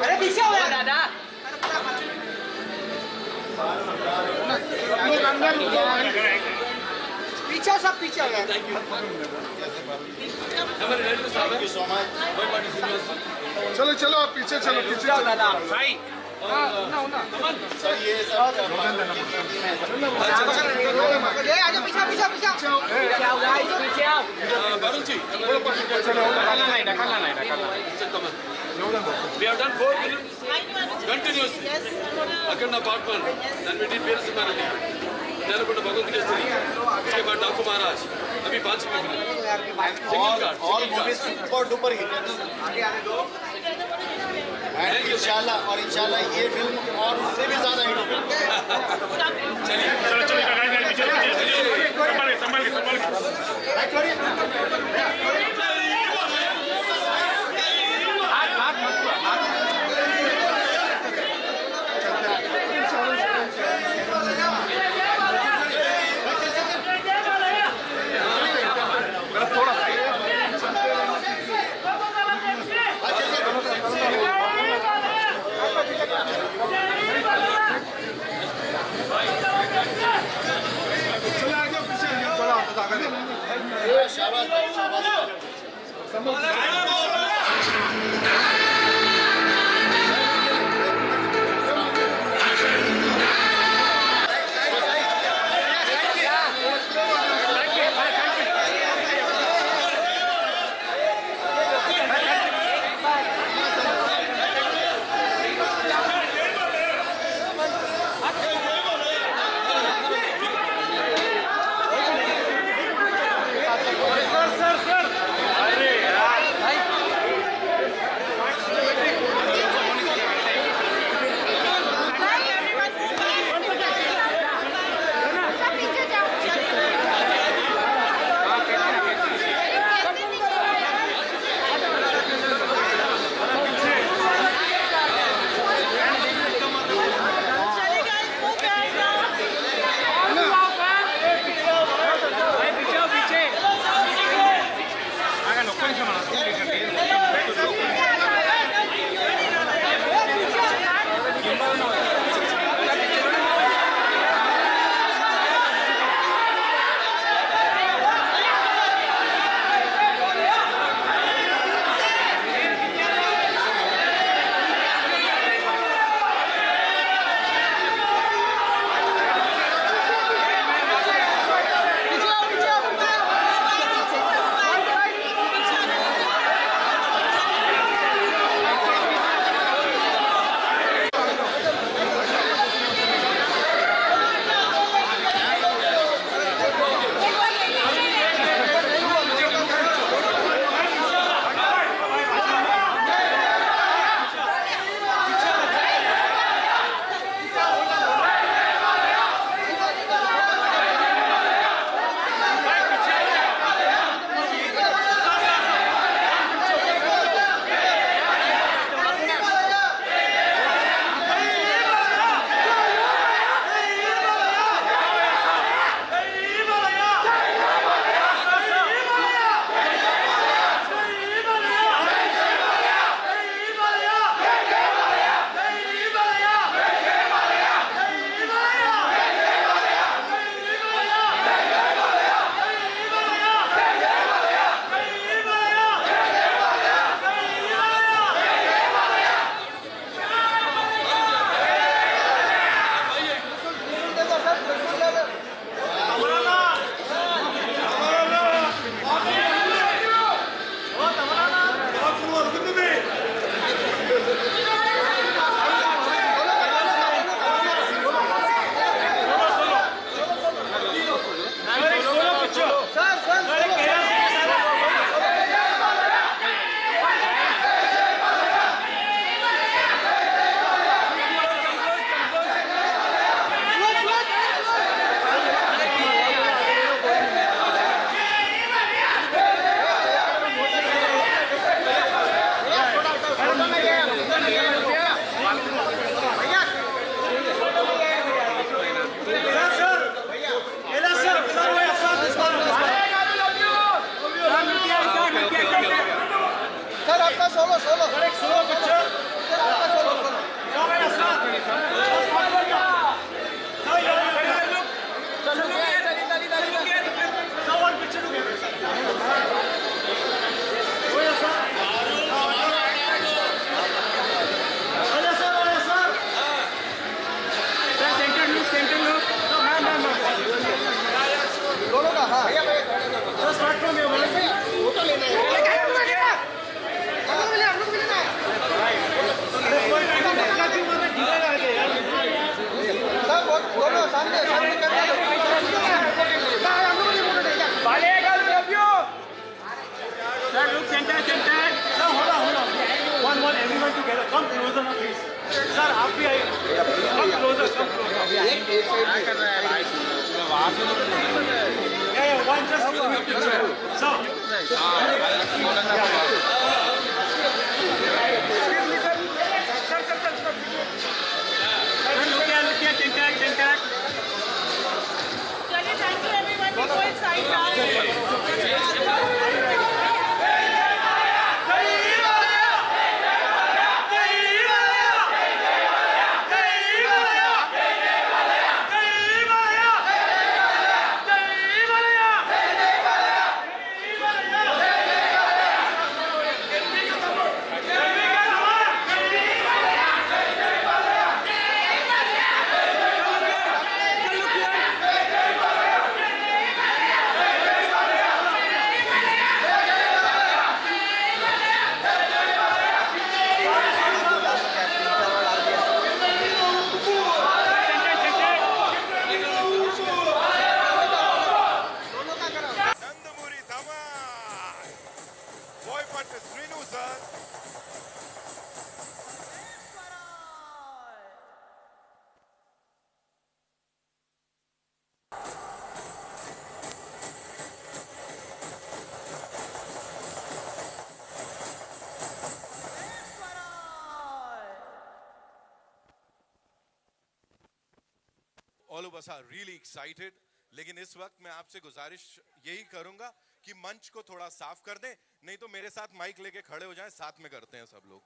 अरे पीछे हो यार दादा पीछे सब पीछे हो यार चलो चलो आप पीछे चलो पीछे चलो दादा भाई सर ये सब ले आजा पीछे पीछे पीछे पीछे आओ गाइस पीछे आओ Varun ji, ढकलना नहीं we have done 4 films continuously. Akhanda Part 1, then we did Veer Simhanani, then we did Bhagwan Gita, उसके बाद डाकू महाराज, अभी 5वीं film. all movies super duper hit and इंशाल्लाह ये फिल्म और उससे भी ज्यादा हिट होगी शाबाश शाबाश चलिए, thank you everyone. We go inside now. Nandamuri Dhamal. Boypattu Srinu sir. All of us are really excited. लेकिन इस वक्त मैं आपसे गुजारिश यही करूंगा कि मंच को थोड़ा साफ कर दें, नहीं तो मेरे साथ माइक लेके खड़े हो जाएं, साथ में करते हैं सब लोग.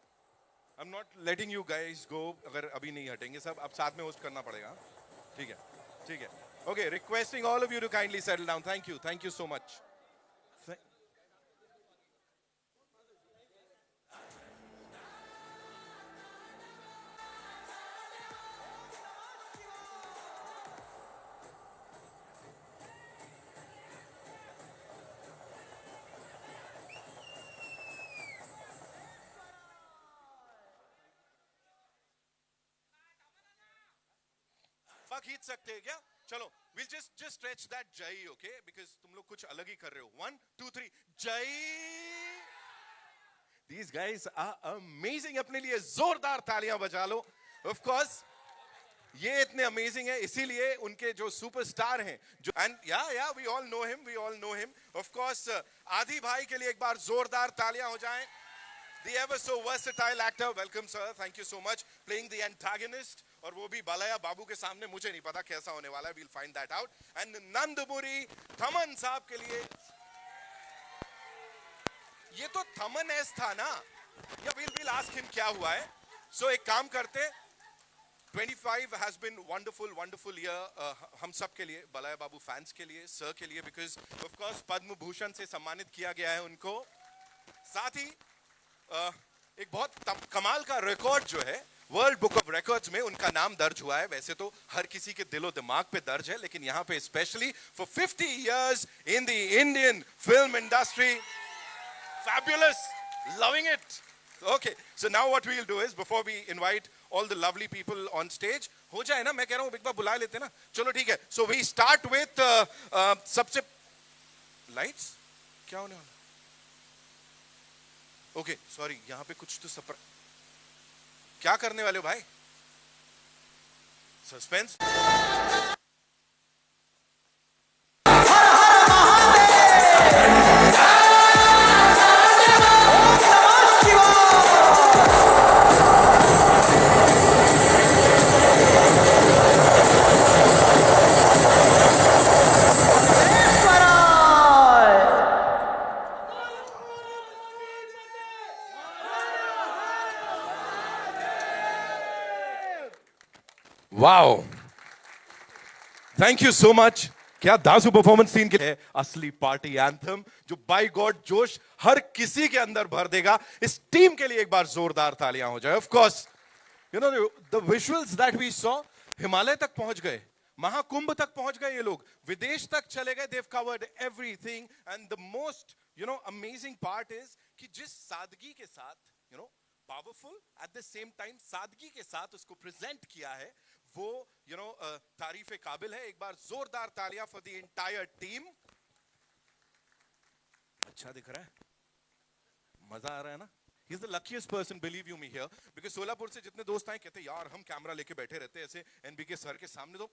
I'm not letting you guys go. अगर अभी नहीं हटेंगे सब, अब साथ में होस्ट करना पड़ेगा. ठीक है, ठीक है. Okay, requesting all of you to kindly settle down. Thank you so much. खींच सकते हैं क्या? चलो, we'll just stretch that jai, okay? Because तुम लोग कुछ अलग ही कर रहे हो. 1, 2, 3, jai. These guys are amazing. अपने लिए जोरदार तालियां बजा लो. Of course, ये इतने अमेजिंग है, इसीलिए उनके जो सुपरस्टार हैं, जो and yeah, we all know him. Of course, आदि भाई के लिए एक बार जोरदार तालियां हो जाएं. The ever so versatile actor, welcome sir, thank you so much, playing the antagonist, और वो भी बालाया बाबू के सामने, मुझे नहीं पता कैसा होने वाला है, we'll find that out. And Nandamuri Thaman साहब के लिए, ये तो थमन एस था ना, या we'll ask him क्या हुआ है. So एक काम करते, 25 has been wonderful year, हम सब के लिए, बालाया बाबू फैंस के लिए, सर के लिए, because of course Padma Bhushan से सम्मानित किया गया है उनको. साथ ही एक बहुत कमाल का रिकॉर्ड जो है वर्ल्ड बुक ऑफ रिकॉर्ड्स में उनका नाम दर्ज हुआ है. वैसे तो हर किसी के दिलो दिमाग पे दर्ज है, लेकिन यहाँ पे specially for 50 years in the Indian film industry. Fabulous, loving it. Okay, so now what we'll do is, before we invite all the lovely people on stage, हो जाए ना, मैं कह रहा हूँ एक बार बुला लेते ना. चलो ठीक है. So we start with सबसे lights क्या होने वाला? Okay, sorry, यहाँ पे कुछ तो क्या करने वाले हो भाई? Suspense. Wow, thank you so much. क्या दासू परफॉर्मेंस सीन के असली पार्टी एंथम जो बाय गॉड जोश हर किसी के अंदर भर देगा. इस टीम के लिए एक बार जोरदार तालियां हो जाए. Of course, you know the visuals that we saw, Himalaya तक पहुंच गए, महाकुंभ तक पहुंच गए ये लोग, विदेश तक चले गए. Dev covered everything. And the most amazing part is कि जिस सादगी के साथ powerful at the same time सादगी के साथ उसको प्रेजेंट किया है, वो तारीफे काबिल है. एक बार जोरदार तालियां फॉर द एंटायर टीम. अच्छा दिख रहा है, मजा आ रहा है ना. He's the luckiest person, believe you me, here. Because Solapur से जितने दोस्त आए कहते यार हम कैमरा लेके बैठे रहते ऐसे एनबीके सर के सामने तो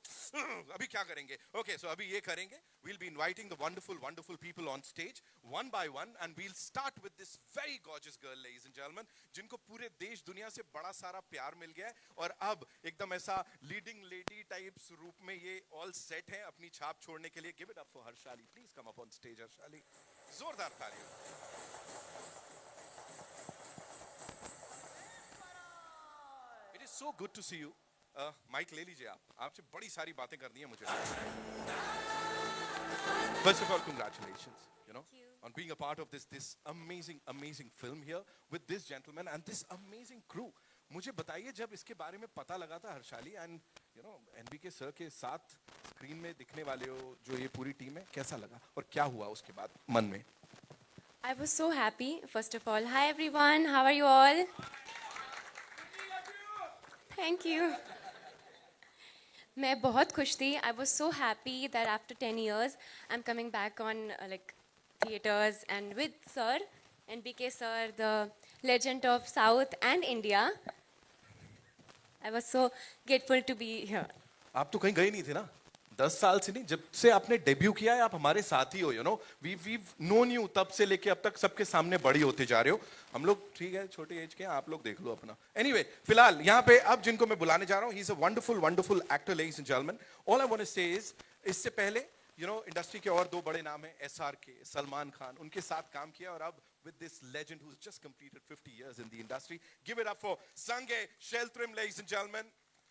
अभी क्या करेंगे? Okay, so अभी ये करेंगे. We'll be inviting the wonderful, wonderful people on stage one by one, and we'll start with this very gorgeous girl, ladies and gentlemen, जिनको पूरे देश दुनिया से बड़ा सारा प्यार मिल गया है और अब एकदम ऐसा leading lady types रूप में ये all set है अपनी छाप छोड़ने के लिए. Give it up for Harshali. Please come up on stage, Harshali. जोरदार तालियां. It is so good to see you. Mic ले लीजिए आप. आपसे बड़ी सारी बातें करनी है मुझे. First of all, congratulations, you know, on being a part of this amazing film here with this gentleman and this amazing crew. मुझे बताइए जब इसके बारे में पता लगा था Harshali and you know NBK sir के साथ स्क्रीन में दिखने वाले हो जो ये पूरी टीम है, कैसा लगा और क्या हुआ उसके बाद मन में? I was so happy, first of all. Hi everyone, how are you all? Thank you. मैं बहुत खुश थी. I was so happy that after 10 years, I'm coming back on like theaters and with Sir, NBK Sir, the legend of South and India. I was so grateful to be here. आप तो कहीं गए नहीं थे ना? 10 साल से नहीं, जब से आपने डेब्यू किया है आप हमारे साथी हो, you know. We've known you तब से लेके अब तक सबके सामने बड़ी होते जा रहे हो. हम लोग ठीक है छोटे एज के हैं, आप लोग देख लो अपना. Anyway, फिलहाल यहाँ पे अब जिनको मैं बुलाने जा रहा हूँ, he's a wonderful actor, ladies and gentlemen. All I want to say is, इससे पहले you know इंडस्ट्री के और दो बड़े नाम हैं, SRK, सलमान खान, उनके साथ काम किया और अब with this legend who's just completed 50 years in the industry. Give it up for Sanjay Sheltrim, ladies and gentlemen.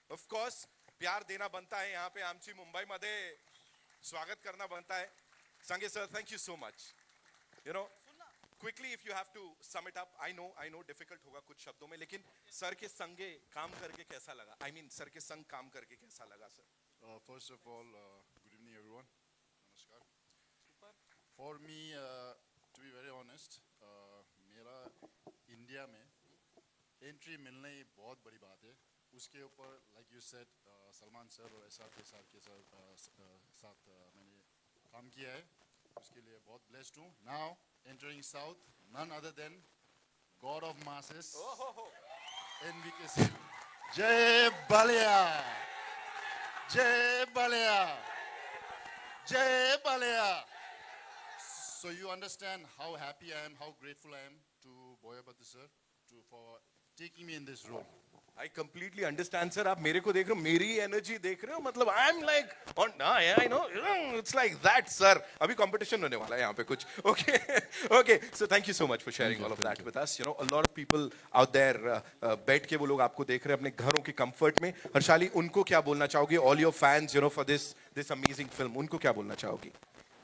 Of course, प्यार देना बनता है यहाँ पे आमची मुंबई मध्ये स्वागत करना बनता है. Sanjay sir, thank you so much. You know, quickly if you have to sum it up, I know difficult होगा कुछ शब्दों में, लेकिन सर के संगे काम करके कैसा लगा? I mean सर के संग काम करके कैसा लगा sir? First of all, good evening everyone. Namaskar. For me, to be very honest, मेरा इंडिया में एंट्री मिलना ही बहुत बड़ी बात है. उसके ऊपर like you said, Salman sir और SRK सर के साथ मैंने काम किया है, उसके लिए बहुत blessed हूँ. Now entering South, none other than God of Masses, NBK Singh. Jai Balaya, Jai Balaya, Jai Balaya. So you understand how happy I am, how grateful I am to Boyapati sir for taking me in this role. I completely understand, sir. आप मेरे को देख रहे हो, मेरी energy देख रहे हो, मतलब I'm like on, I know, it's like that, sir. अभी competition होने वाला है यहाँ पे कुछ. Okay. So thank you so much for sharing all of that with us. You know, a lot of people out there बैठ के वो लोग आपको देख रहे हैं अपने घरों के comfort में. हर्षाली, उनको क्या बोलना चाहोगी? All your fans, you know, for this amazing film, उनको क्या बोलना चाहोगी?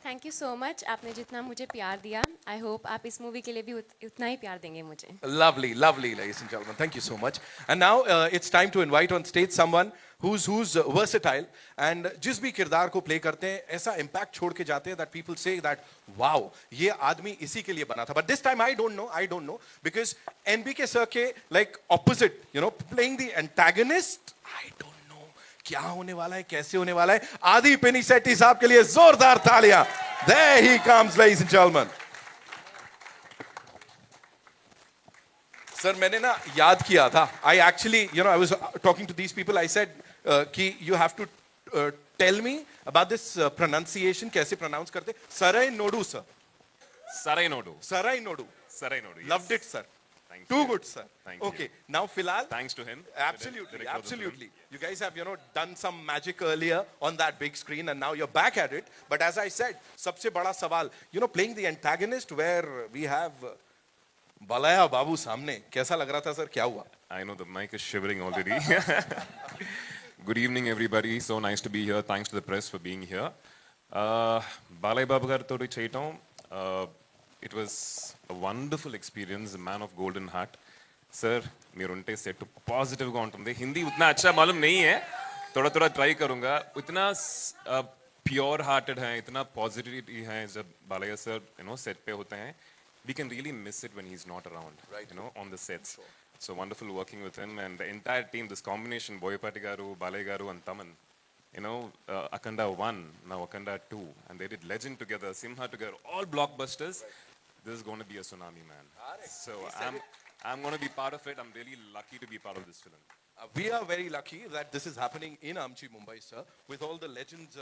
Thank you so much. आपने जितना मुझे प्यार दिया, I hope आप इस मूवी के लिए भी उतना ही प्यार देंगे मुझे. Lovely, ladies and gentlemen. Thank you so much. And now it's time to invite on stage someone who's versatile and जिस भी किरदार को play करते हैं ऐसा impact छोड़ के जाते हैं that people say that wow, ये आदमी इसी के लिए बना था. But this time I don't know because NBK sir के like opposite, you know, playing the antagonist, I don't know क्या होने वाला है, कैसे होने वाला है. आदि पेनिसेट्टी साहब के लिए जोरदार तालियां. There he comes, ladies and gentlemen. Sir मैंने ना याद किया था. I actually, you know, I was talking to these people. I said कि you have to tell me about this pronunciation. कैसे pronounce करते? Sarai Nodu, sir. Sarai Nodu. Sarai Nodu. Sarai Nodu. Yes. Loved it, sir. Thank Too you. good, sir. Thank you. Okay, now Filal. Thanks to him. Absolutely. You guys have, you know, done some magic earlier on that big screen and now you're back at it. But as I said, सबसे बड़ा सवाल, you know, playing the antagonist where we have Balaya Babu सामने, कैसा लग रहा था sir, क्या हुआ? I know the mic is shivering already. Good evening, everybody. So nice to be here. Thanks to the press for being here. Balaya Babu garu todi cheyatam. It was a wonderful experience. A man of golden heart. Sir, మీరు ఉంటే set positive గా ఉంటుంది. హిందీ उतना अच्छा मालूम नहीं है. थोड़ा ट्राई करूंगा. इतना प्योर हार्टेड है, इतना पॉजिटिविटी है जब बालैया सर सेट पे होते हैं. We can really miss it when he's not around, right? On the sets. Sure. So wonderful working with him and the entire team. This combination, Boyapati garu, Balai garu, and Taman. Akanda 1, now Akanda 2, and they did Legend together, Simha together, all blockbusters. Right. This is going to be a tsunami, man. So I'm going to be part of it. I'm really lucky to be part of this film. We are very lucky that this is happening in Amchi, Mumbai, sir, with all the legends,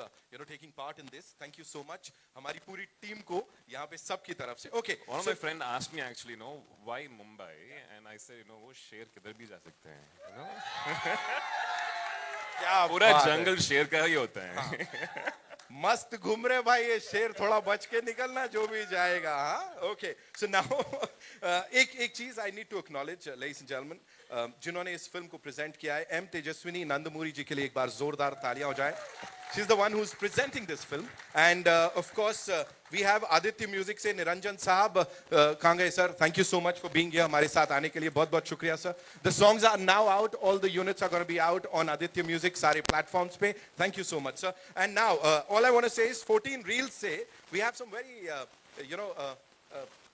taking part in this. Thank you so much. हमारी पूरी team को यहाँ पे सबकी तरफ से. Okay. One of my friends asked me actually, why Mumbai? And I said, वो शेर किधर भी जा सकते हैं, क्या पूरा बात है. जंगल शेर का ही होता है. मस्त घूम रहे भाई ये शेर, थोड़ा बच के निकलना जो भी जाएगा. हाँ, ओके. सो नाउ एक चीज I need to acknowledge, ladies and gentleman, जिन्होंने इस फिल्म को प्रेजेंट किया है, एम तेजस्विनी नंदमूरी जी के लिए एक बार जोरदार तालियां हो जाए. She is the one who is presenting this film. And of course we have Aditya music से निरंजन साहब. कहाँ गए sir? Thank you so much for being here, हमारे साथ आने के लिए बहुत बहुत शुक्रिया sir. The songs are now out, all the units are gonna be out on Aditya music सारे प्लेटफॉर्म्स पे. Thank you so much sir. And now all I want to say is 14 reels से we have some very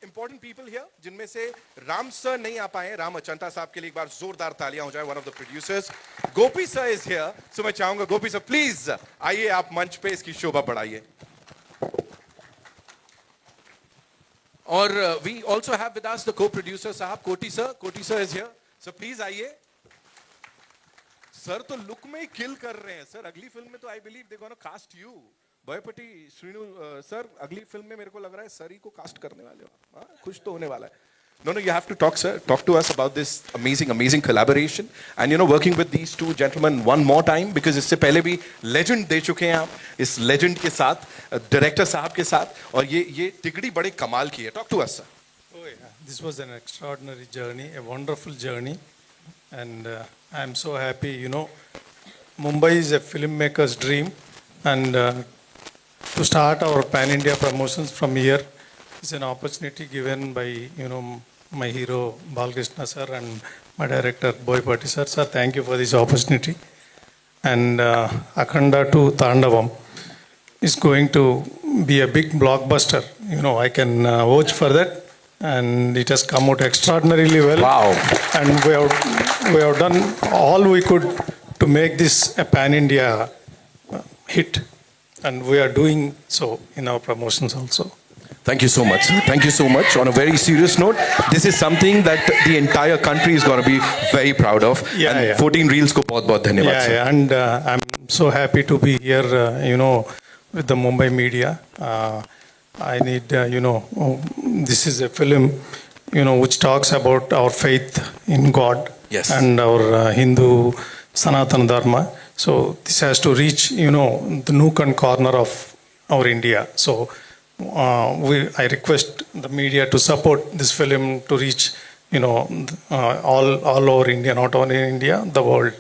important people here, जिनमें से Ram sir नहीं आ पाए. राम अचंता साहब के लिए एक बार जोरदार तालियां हो जाए. one of the producers. Gopi sir is here, so मैं चाहूंगा गोपी सर प्लीज आइए, आप मंच पे इसकी शोभा बढ़ाइए. और we also have with us the co-producer साहब कोटी sir is here, so please आइए. सर तो लुक में ही किल कर रहे हैं सर. अगली फिल्म में तो I believe they gonna cast you. Boyapati Srinu sir, अगली फिल्म में मेरे को लग रहा है सर ही को कास्ट करने वाले हो. खुश तो होने वाला है. No, you have to talk, sir. Talk to us about this amazing collaboration, and working with these two gentlemen one more time, because इससे पहले भी legend दे चुके हैं आप इस legend के साथ, director साहब के साथ, और ये टिकड़ी बड़े कमाल की है. Talk to us, sir. Oh yeah, this was an extraordinary journey, a wonderful journey, and I am so happy. Mumbai is a filmmaker's dream, and to start our pan-India promotions from here is an opportunity given by my hero Balkrishna sir and my director Boypati sir. Sir, thank you for this opportunity. And Akhanda 2 Tandavam is going to be a big blockbuster. I can vouch for that, and it has come out extraordinarily well. Wow. And we have done all we could to make this a pan-India hit, and we are doing so in our promotions also. Thank you so much. Thank you so much. On a very serious note, this is something that the entire country is going to be very proud of. Yeah, and yeah. 14 Reels ko bahut dhanyawad, sir. Yeah, and I'm so happy to be here, with the Mumbai media. I need, this is a film, which talks about our faith in God. Yes. And our Hindu Sanatana Dharma. So this has to reach, the nook and corner of our India. So I request the media to support this film to reach, all over India, not only in India, the world.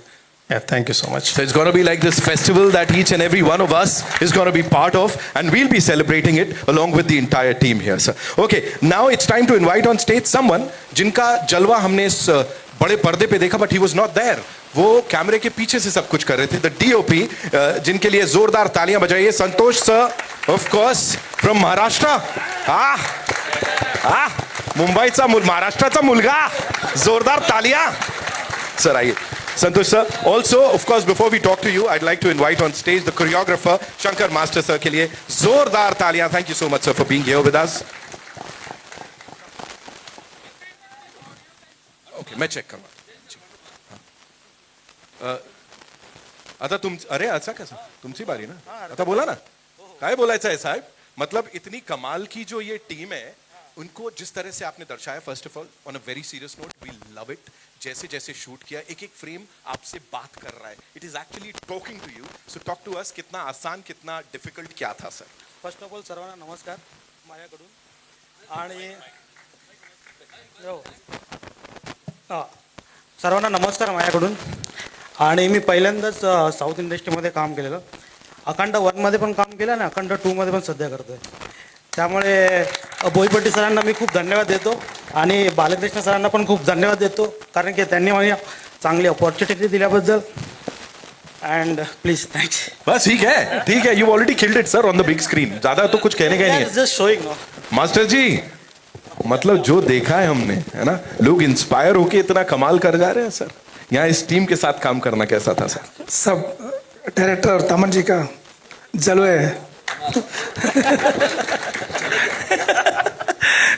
Yeah, thank you so much. So it's going to be like this festival that each and every one of us is going to be part of, and we'll be celebrating it along with the entire team here, sir. Okay, now it's time to invite on stage someone जिनका जलवा हमने इस बड़े पर्दे पे देखा, but he was not there. वो कैमरे के पीछे से सब कुछ कर रहे थे. The DOP, जिनके लिए जोरदार तालियां बजाइए. संतोष sir, of course, from Maharashtra. मुंबईचा महाराष्ट्राचा मुलगा. जोरदार तालियां. सर आइए. Santosh sir. Also, of course, before we talk to you, I'd like to invite on stage the choreographer, Shankar Master sir के लिए जोरदार तालियां. Thank you so much, sir, for being here with us. Okay, मैं check करूँगा. आता अरे अच्छा कैसा? तुमची बारी ना? आता बोला ना? काय बोलायचं आहे साहेब? मतलब इतनी कमाल की जो ये टीम है, उनको जिस तरह से आपने दर्शाया, first of all on a very serious note, we love it. जैसे जैसे शूट किया, एक एक फ्रेम आपसे बात कर रहा है. It is actually talking to you. So talk to us. कितना आसान, कितना डिफिकल्ट क्या था सर? फर्स्ट ऑफ ऑल सर्वांना नमस्कार माझ्याकडून. आणि सर्वांना नमस्कार माझ्याकडून. आणि मी पहिल्यांदाच साऊथ इंडस्ट्रीमध्ये काम केलेलं. अखंड 1मध्ये पण काम केलं आणि अखंड 2मध्ये पण सध्या करतोय. त्यामुळे बोईपट्टी सरांना मी खूप धन्यवाद देतो, आणि बालकृष्ण सरांना पण खूप धन्यवाद देतो, कारण की त्यांनी मला चांगली अपॉर्च्युनिटी दिल्याबद्दल. And please thanks. बस ठीक है. You already killed it sir on the big screen. ज्यादा तो कुछ कहने का नहीं है. जस्ट शोइंग नो मास्टर जी, मतलब जो देखा है हमने, है ना, लोग इंस्पायर होके इतना कमाल कर जा रहे हैं सर. यहाँ इस टीम के साथ काम करना कैसा था सर? सब डायरेक्टर और तमन जी का जलवे है.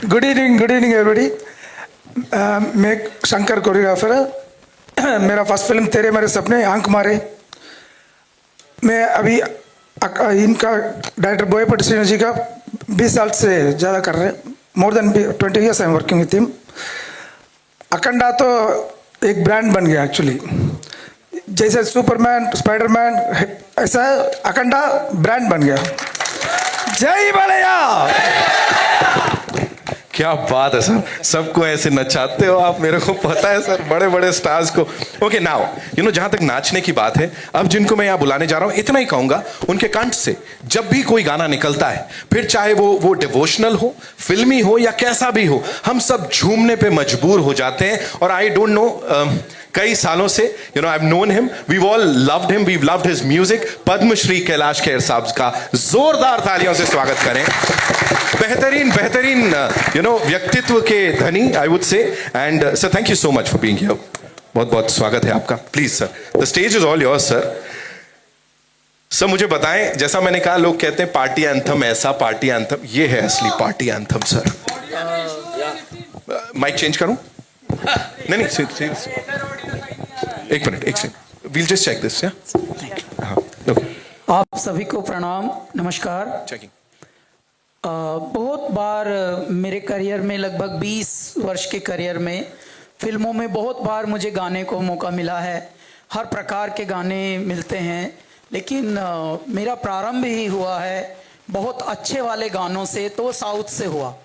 Good evening everybody. मैं शंकर कोरियोग्राफर। मेरा फर्स्ट फिल्म तेरे मेरे सपने आंख मारे। मैं अभी इनका डायरेक्टर बोयपट्टी श्रीनिवास जी का 20 साल से ज़्यादा कर रहे हैं। More than 20 years I am working with him. Akhanda तो एक ब्रांड बन गया एक्चुअली, जैसे सुपरमैन स्पाइडरमैन, ऐसा अखंडा ब्रांड बन गया। जय बालैया। क्या बात है सर, सबको ऐसे नचाते हो आप, मेरे को पता है सर, बड़े बड़े स्टार्स को। ओके नाउ यू नो, जहां तक नाचने की बात है, अब जिनको मैं यहाँ बुलाने जा रहा हूँ, इतना ही कहूंगा, उनके कंठ से जब भी कोई गाना निकलता है, फिर चाहे वो डिवोशनल हो, फिल्मी हो या कैसा भी हो, हम सब झूमने पे मजबूर हो जाते हैं। और आई डोंट नो, कई सालों से you know I have known him, we all loved him, we loved his music. Padmashri Kailash Kher साहब का जोरदार तालियों से स्वागत करें। बेहतरीन यू नो व्यक्तित्व के धनी, I would say. And sir thank you so much for being here. बहुत बहुत स्वागत है आपका। Please sir, the stage is all yours sir. Sir मुझे बताएं, जैसा मैंने कहा, लोग कहते हैं पार्टी एंथम ऐसा, पार्टी एंथम, ये है असली party anthem sir. Mic change करूं? नहीं, एक मिनट, एक second, we'll just check this. आप सभी को प्रणाम, नमस्कार। चेकिंग। बहुत बार मेरे करियर में, लगभग 20 वर्ष के करियर में, फिल्मों में बहुत बार मुझे गाने को मौका मिला है। हर प्रकार के गाने मिलते हैं, लेकिन मेरा प्रारंभ ही हुआ है बहुत अच्छे वाले गानों से, तो साउथ से हुआ।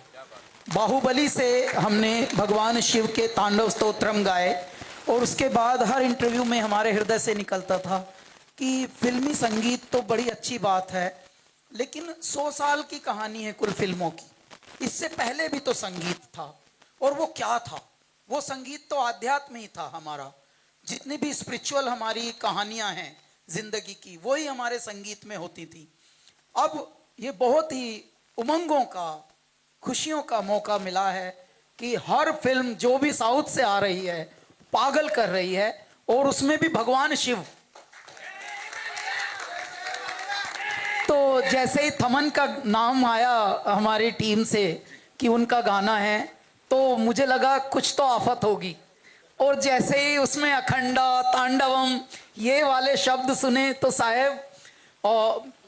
बाहुबली से हमने भगवान शिव के तांडव स्तोत्रम गाए, और उसके बाद हर इंटरव्यू में हमारे हृदय से निकलता था कि फिल्मी संगीत तो बड़ी अच्छी बात है, लेकिन 100 साल की कहानी है कुल फिल्मों की। इससे पहले भी तो संगीत था, और वो क्या था? वो संगीत तो आध्यात्म ही था हमारा। जितनी भी स्पिरिचुअल हमारी कहानियां हैं जिंदगी की, वही हमारे संगीत में होती थी। अब ये बहुत ही उमंगों का, खुशियों का मौका मिला है कि हर फिल्म जो भी साउथ से आ रही है पागल कर रही है, और उसमें भी भगवान शिव। तो जैसे ही थमन का नाम आया हमारी टीम से कि उनका गाना है, तो मुझे लगा कुछ तो आफत होगी। और जैसे ही उसमें अखंडा, तांडवम, ये वाले शब्द सुने तो साहब,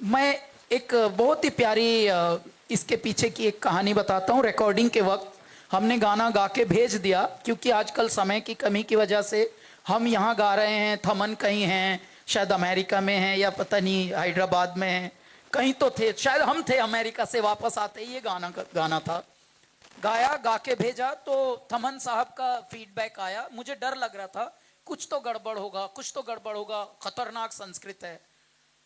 मैं एक बहुत ही प्यारी इसके पीछे की एक कहानी बताता हूँ। रिकॉर्डिंग के वक्त हमने गाना गा के भेज दिया, क्योंकि आजकल समय की कमी की वजह से हम यहाँ गा रहे हैं, थमन कहीं हैं, शायद अमेरिका में हैं, या पता नहीं हैदराबाद में हैं, कहीं तो थे, शायद हम थे अमेरिका से वापस आते ही ये गाना था। गाया, गा के भेजा, तो थमन साहब का फीडबैक आया। मुझे डर लग रहा था कुछ तो गड़बड़ होगा, कुछ तो गड़बड़ होगा, खतरनाक संस्कृत है।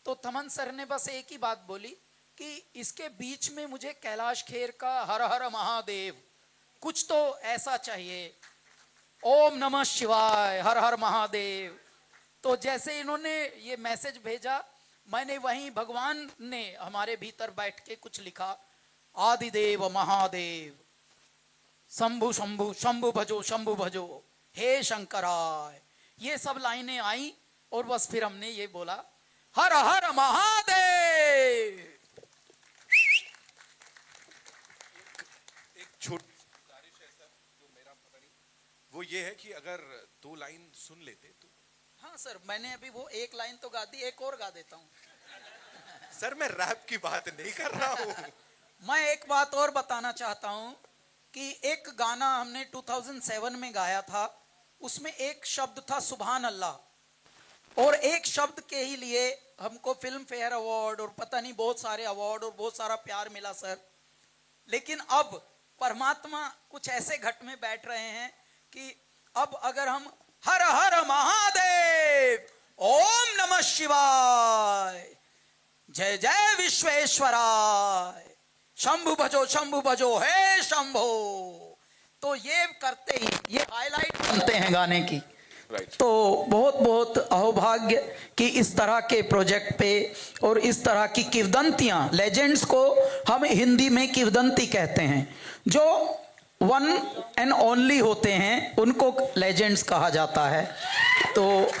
तो थमन सर ने बस एक ही बात बोली कि इसके बीच में मुझे कैलाश खेर का हर हर महादेव, कुछ तो ऐसा चाहिए, ओम नमः शिवाय, हर हर महादेव। तो जैसे इन्होंने ये मैसेज भेजा, मैंने वहीं भगवान ने हमारे भीतर बैठ के कुछ लिखा, आदिदेव महादेव, शंभु शंभु शंभु भजो, शंभु भजो, हे शंकराय। ये सब लाइनें आई, और बस फिर हमने ये बोला, हर हर महादेव। एक छोटी गुजारिश है सर, जो मेरा पता नहीं, वो ये है कि अगर 2 लाइन सुन लेते तो। हाँ सर, मैंने अभी वो एक लाइन तो गा दी, एक और गा देता हूँ। सर मैं रैप की बात नहीं कर रहा हूँ। मैं एक बात और बताना चाहता हूँ कि एक गाना हमने 2007 में गाया था, उसमें एक शब्द था सुभान अल्लाह, और एक शब्द के ही लिए हमको फिल्म फेयर अवार्ड और पता नहीं बहुत सारे अवार्ड और बहुत सारा प्यार मिला सर। लेकिन अब परमात्मा कुछ ऐसे घट में बैठ रहे हैं कि अब अगर हम हर हर महादेव, ओम नमः शिवाय, जय जय विश्वेश्वराय, शंभु भजो हे शंभो, तो ये करते ही ये हाईलाइट बनते हैं गाने की। तो बहुत बहुत अहोभाग्य कि इस तरह के प्रोजेक्ट पे और इस तरह की किवदंतियां, लेजेंड्स को हम हिंदी में किवदंती कहते हैं, जो वन एंड ओनली होते हैं, उनको लेजेंड्स कहा जाता है। तो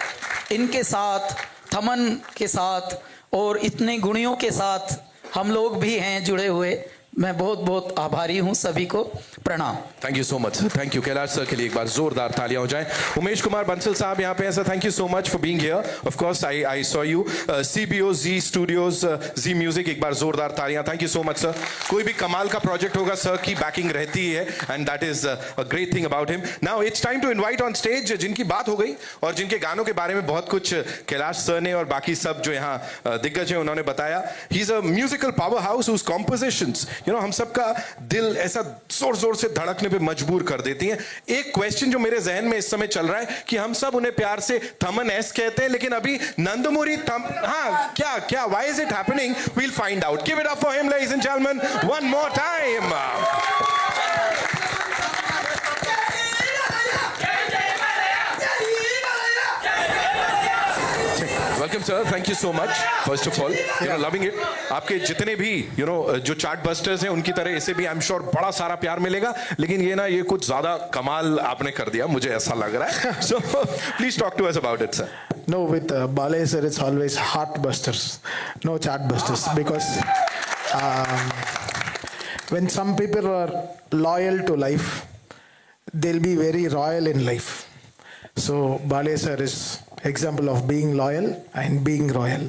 इनके साथ, थमन के साथ और इतने गुणियों के साथ हम लोग भी हैं जुड़े हुए, मैं बहुत बहुत आभारी हूँ सभी को। प्रणाम। Thank you so much sir, thank you. Kailash sir के लिए एक बार जोरदार तालियां हो जाएं। उमेश कुमार बंसल साहब यहाँ पे हैं sir, thank you so much for being here. Of course I saw you. CBO Zee studios Zee music, एक बार जोरदार तालियां। Thank you so much sir. कोई भी कमाल का प्रोजेक्ट होगा सर की बैकिंग रहती है, and that is a great thing about him. Now it's time to invite on stage जिनकी बात हो गई और जिनके गानों के बारे में बहुत कुछ कैलाश सर ने और बाकी सब जो यहाँ दिग्गज हैं उन्होंने बताया। He is a musical powerhouse whose compositions हम सबका दिल ऐसा जोर जोर से धड़कने पे मजबूर कर देती हैं। एक क्वेश्चन जो मेरे जहन में इस समय चल रहा है कि हम सब उन्हें प्यार से थमन एस कहते हैं, लेकिन अभी नंदमुरी हाँ क्या why is it happening? We'll find out. Give it up for him ladies and gentleman one more time. Welcome sir, thank you so much first of all, loving it. आपके जितने भी जो चार्ट बस्टर्स हैं उनकी तरह इसे भी I am sure बड़ा सारा प्यार मिलेगा, लेकिन ये कुछ ज्यादा कमाल आपने कर दिया, मुझे ऐसा लग रहा है। So please talk to us about it sir. No, with Balay sir, it's always heart busters, no chart busters, because when some people are loyal to life, they'll be very royal in life. So Balay sir is example of being loyal and being royal.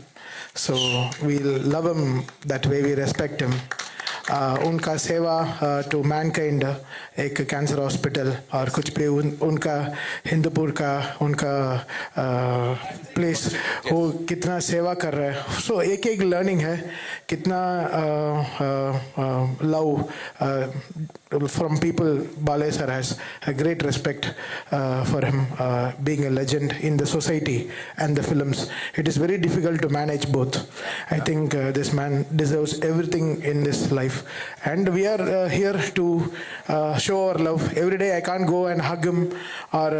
So we'll love him that way, we respect him. उनका सेवा to Mankind एक cancer hospital और कुछ भी उनका हिंदूपुर का उनका place वो कितना सेवा कर रहा है। सो एक एक लर्निंग है कितना love from people. Balay sir has a great respect for him being a legend in the society and the films. It is very difficult to manage both. I think this man deserves everything in this life, and we are here to show our love. Every day I can't go and hug him or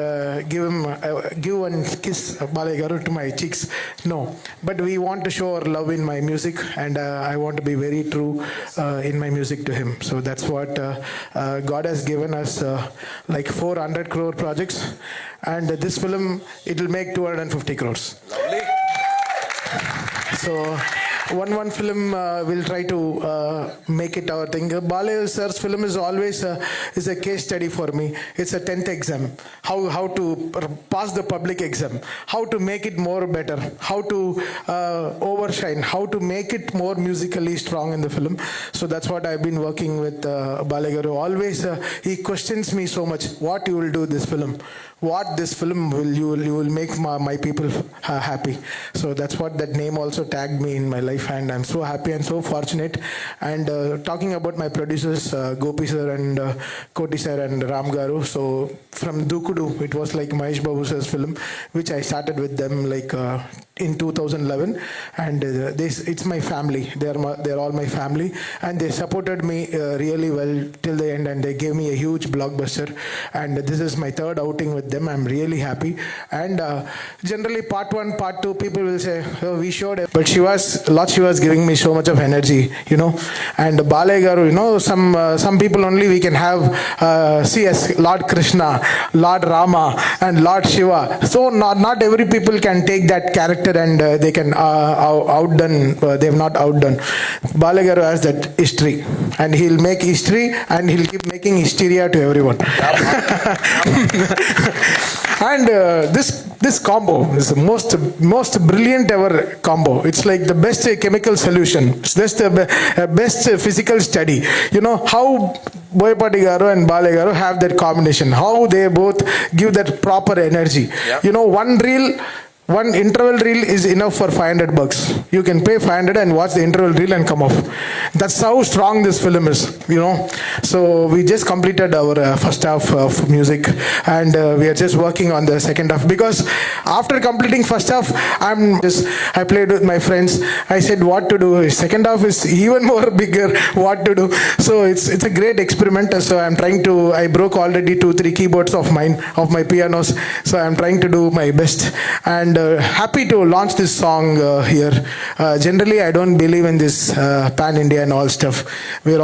give and kiss Balay garu to my cheeks. No, but we want to show our love in my music, and I want to be very true in my music to him. So that's what God has given us, like 400 crore projects, and this film it will make 250 crores. Lovely. So one film we'll try to make it our thing. Balay sir's film is always is a case study for me. It's a 10th exam. How to pass the public exam. How to make it more better. How to overshine. How to make it more musically strong in the film. So that's what I've been working with Balay garu. Always he questions me so much. What you will do this film? What this film you will make my people happy. So that's what that name also tagged me in my life, and I'm so happy and so fortunate. And talking about my producers, Gopi sir and Koti sir and Ram garu. So from Dukudu, it was like Mahesh Babu sir's film, which I started with them like in 2011, and it's my family. They're all my family, and they supported me really well till the end, and they gave me a huge blockbuster. And this is my third outing with them. I'm really happy. And generally part 1, part 2, people will say, oh, we showed it, but she was giving me so much of energy, And Balay garu, some people only we can have see as Lord Krishna, Lord Rama, and Lord Shiva. So not every people can take that character and they can outdone. They have not outdone. Balay garu has that history, and he'll make history, and he'll keep making hysteria to everyone. And this combo is the most brilliant ever combo. It's like the best chemical solution. It's just the best physical study. How Boyapati garu and Balay garu have that combination. How they both give that proper energy. Yeah. One interval reel is enough for $500. You can pay 500 and watch the interval reel and come off. That's how strong this film is, So we just completed our first half of music, and we are just working on the second half, because after completing first half, I played with my friends. I said what to do. Second half is even more bigger. What to do? So it's a great experiment. So I broke already 2-3 keyboards of mine, of my pianos. So I'm trying to do my best, and happy to launch this song here. Generally, I don't believe in this pan-India and all stuff. We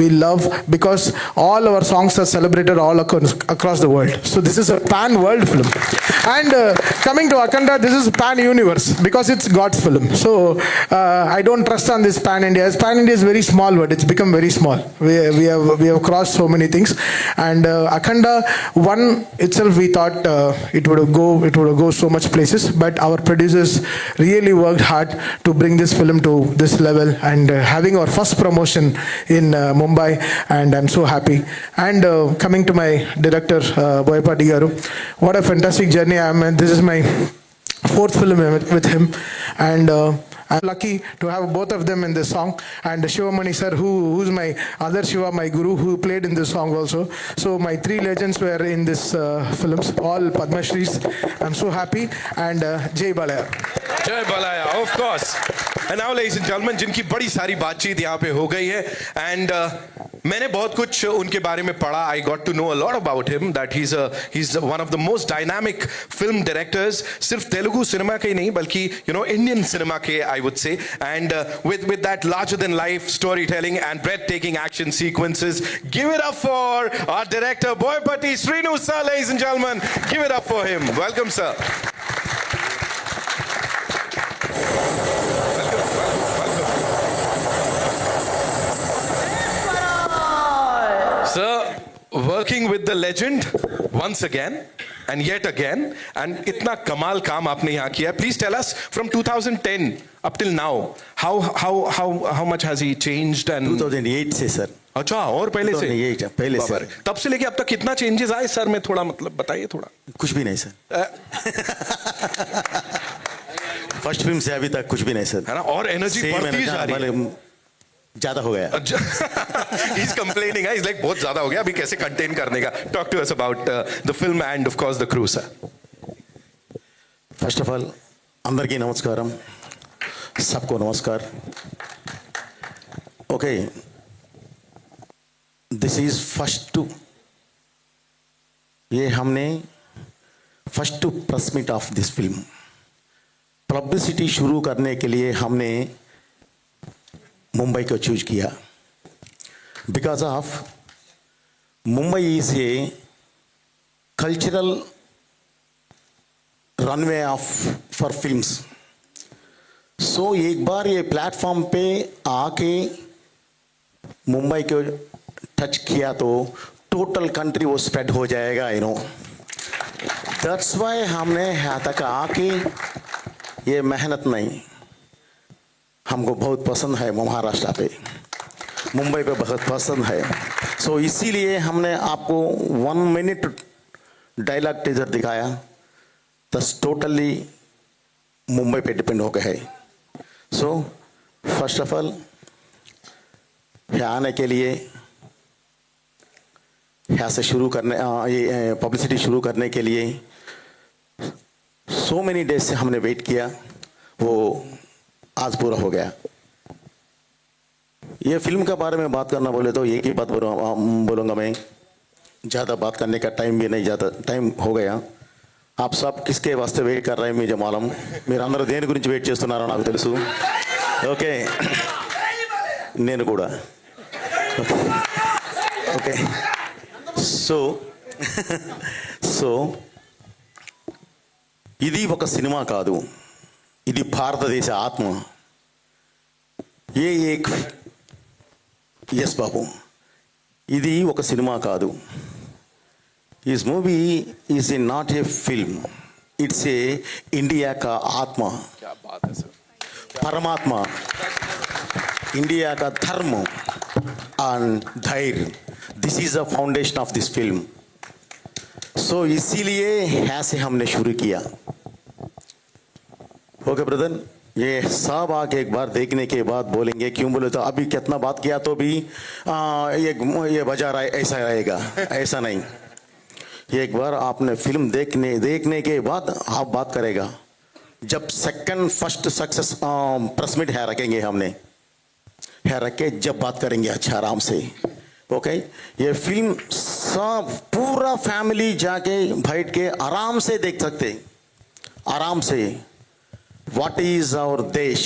love, because all our songs are celebrated all across the world. So this is a pan-world film. And coming to Akhanda, this is pan-universe because it's God's film. So I don't trust on this pan-India. Pan-India is very small word. It's become very small. We have crossed so many things. And Akhanda 1 itself, we thought it would go so much places. But our producers really worked hard to bring this film to this level and having our first promotion in Mumbai. And I'm so happy. And coming to my director, Boyapati Garu, what a fantastic journey. This is my 4th film with him, and I'm lucky to have both of them in this song. And Shivamani sir, who's my other Shiva, my guru, who played in this song also. So my 3 legends were in this films, all Padma Shris. I'm so happy. And Jai Balaya. जय बलाया, of course. And now, ladies and gentlemen, जिनकी बड़ी सारी बातचीत यहाँ पे हो गई है, and मैंने बहुत कुछ उनके बारे में पढ़ा. I got to know a lot about him. That he's one of the most dynamic film directors. सिर्फ तेलुगु सिनेमा के ही नहीं, बल्कि Indian cinema के, I would say. And with that larger than life storytelling and breathtaking action sequences, give it up for our director Boyapati Srinu sir, ladies and gentlemen. Give it up for him. Welcome, sir. Sir, working with the legend once again and yet again, and itna kamal kaam aapne yahan kiya. Please tell us from 2010 up till now, how much has he changed? And 2008 से sir. अच्छा, और पहले से? 2008 पहले से. तब से लेके अब तक कितना चेंजेस आए सर? में थोड़ा मतलब बताइए थोड़ा. कुछ भी नहीं सर. फर्स्ट फिल्म से अभी तक कुछ भी नहीं सर. है ना? और एनर्जी बढ़ती जा रही है. ज्यादा हो गया. He's complaining. He's like बहुत ज्यादा हो गया. अभी कैसे कंटेन करने का? Talk to us about the film and of course the crew, sir. First of all అందరికీ నమస్కారం. सबको नमस्कार. Okay, this is first two, ये हमने first two press meet of this film. Publicity शुरू करने के लिए हमने मुंबई को चूज किया because of Mumbai is a cultural runway of for films. So एक बार ये प्लेटफॉर्म पे आके मुंबई को टच किया तो टोटल कंट्री वो स्प्रेड हो जाएगा, दैट्स वाई हमने यहाँ तक आके ये मेहनत नहीं, हमको बहुत पसंद है महाराष्ट्र पे, मुंबई पे बहुत पसंद है. सो इसीलिए हमने आपको 1 मिनट डायलॉग टीजर दिखाया. दस टोटली मुंबई पे डिपेंड हो गए है. सो फर्स्ट ऑफ ऑल यहाँ आने के लिए, यहाँ से शुरू करने, ये पब्लिसिटी शुरू करने के लिए सो मेनी डेज से हमने वेट किया, वो आज पूरा हो गया. ये फिल्म के बारे में बात करना बोले तो एक ही बात बोलूँगा मैं, ज़्यादा बात करने का टाइम भी नहीं, ज़्यादा टाइम हो गया. आप सब किसके वास्ते वेट कर रहे हैं मुझे मालूम. మీరు అందరూ దేని గురించి వెయిట్ చేస్తున్నారో నాకు తెలుసు. ఓకే, నేను కూడా. ఓకే, సో ఇది ఒక సినిమా కాదు, ఇది భారతదేశ ఆత్మ. ఏ ఏక్ ఎస్ బాబు, ఇది ఒక సినిమా కాదు. इस movie is a not a film, it's a India का आत्मा. क्या बात है सर. परमात्मा, इंडिया का धर्म एंड धैर्य, this is the foundation of this film. So इसीलिए ऐसे हमने शुरू किया. ओके ब्रदर, ये सब आके एक बार देखने के बाद बोलेंगे, क्यों बोले तो अभी कितना बात किया तो भी ये बजा रहा है, ऐसा रहेगा, ऐसा नहीं. एक बार आपने फिल्म देखने के बाद आप बात करेगा. जब second first success press meet है रखेंगे, हमने है रखे, जब बात करेंगे अच्छा आराम से. ओके, ये फिल्म सब पूरा फैमिली जाके बैठ के आराम से देख सकते, आराम से. What is our desh,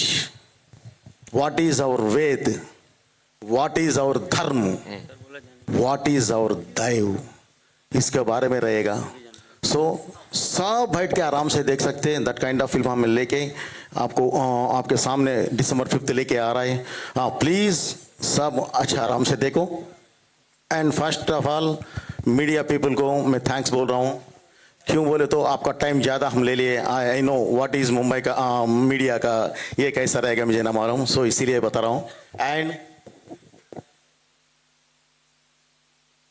what is our Veda, what is our dharma, what is our daiva, इसके बारे में रहेगा. सो सब बैठ के आराम से देख सकते हैं. दैट काइंड ऑफ फिल्म हम लेके आपको आपके सामने December 5th लेके आ रहा है. प्लीज़ सब अच्छा आराम से देखो. And first of all media people को मैं थैंक्स बोल रहा हूँ. क्यों बोले तो आपका टाइम ज़्यादा हम ले लिए. I know what is Mumbai का मीडिया का ये कैसा रहेगा मुझे ना मालूम. सो इसीलिए बता रहा हूँ. And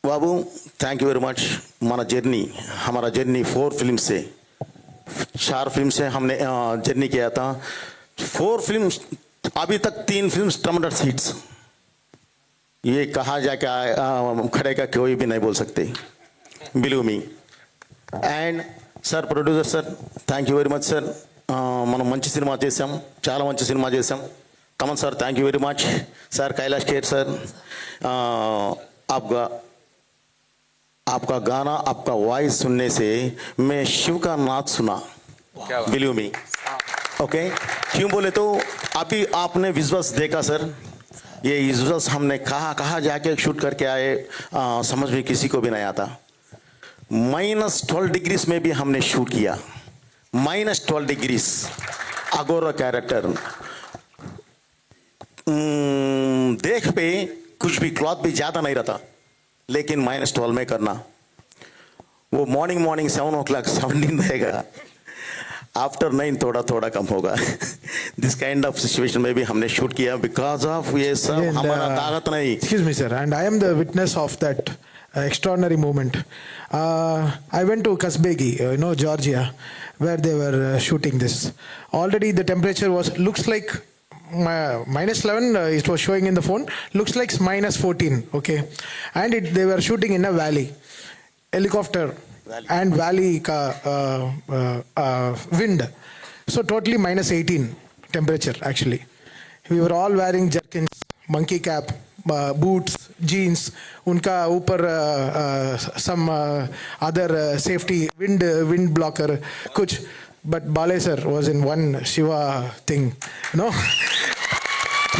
Babu thank you very much. हमारा जर्नी 4 फिल्म से 4 फिल्म से हमने जर्नी किया था. 4 फिल्म अभी तक 3 फिल्म ट्रमेंडस हिट्स. ये कहा जाके खड़े का कोई भी नहीं बोल सकते. Believe me. And sir producer sir thank you very much sir. మనం మంచి సినిమా చేసాం, చాలా మంచి సినిమా చేసాం. Thaman sir thank you very much. Sir Kailash Kher sir आपका गाना आपका वॉइस सुनने से मैं शिव का नाच सुना. Believe me. ओके. क्यों बोले तो अभी आपने विजुअल्स देखा सर. ये विजुअल्स हमने कहाँ जाके शूट करके आए समझ में किसी को भी नहीं आता. -12 डिग्रीज में भी हमने शूट किया. -12 डिग्रीज. अगोरा कैरेक्टर देख पे कुछ भी क्लॉथ भी ज़्यादा नहीं रहता, लेकिन -12 में करना. वो मॉर्निंग 7 o'clock 17 रहेगा. आफ्टर 9 थोड़ा कम होगा. दिस काइंड ऑफ सिचुएशन में भी हमने शूट किया बिकॉज ऑफ ये सब हमारा ताकत नहीं. Excuse me, sir, and I am the witness of that extraordinary moment. I went to Kasbegi, Georgia, where they were shooting this. Already the temperature looks like -11. It was showing in the phone. Looks like -14. Okay, and they were shooting in a valley, helicopter and valley wind. So totally -18 temperature actually. We were all wearing jerkins, monkey cap, boots, jeans. उनका ऊपर some other safety wind blocker कुछ. But Bale sir was in one Shiva thing,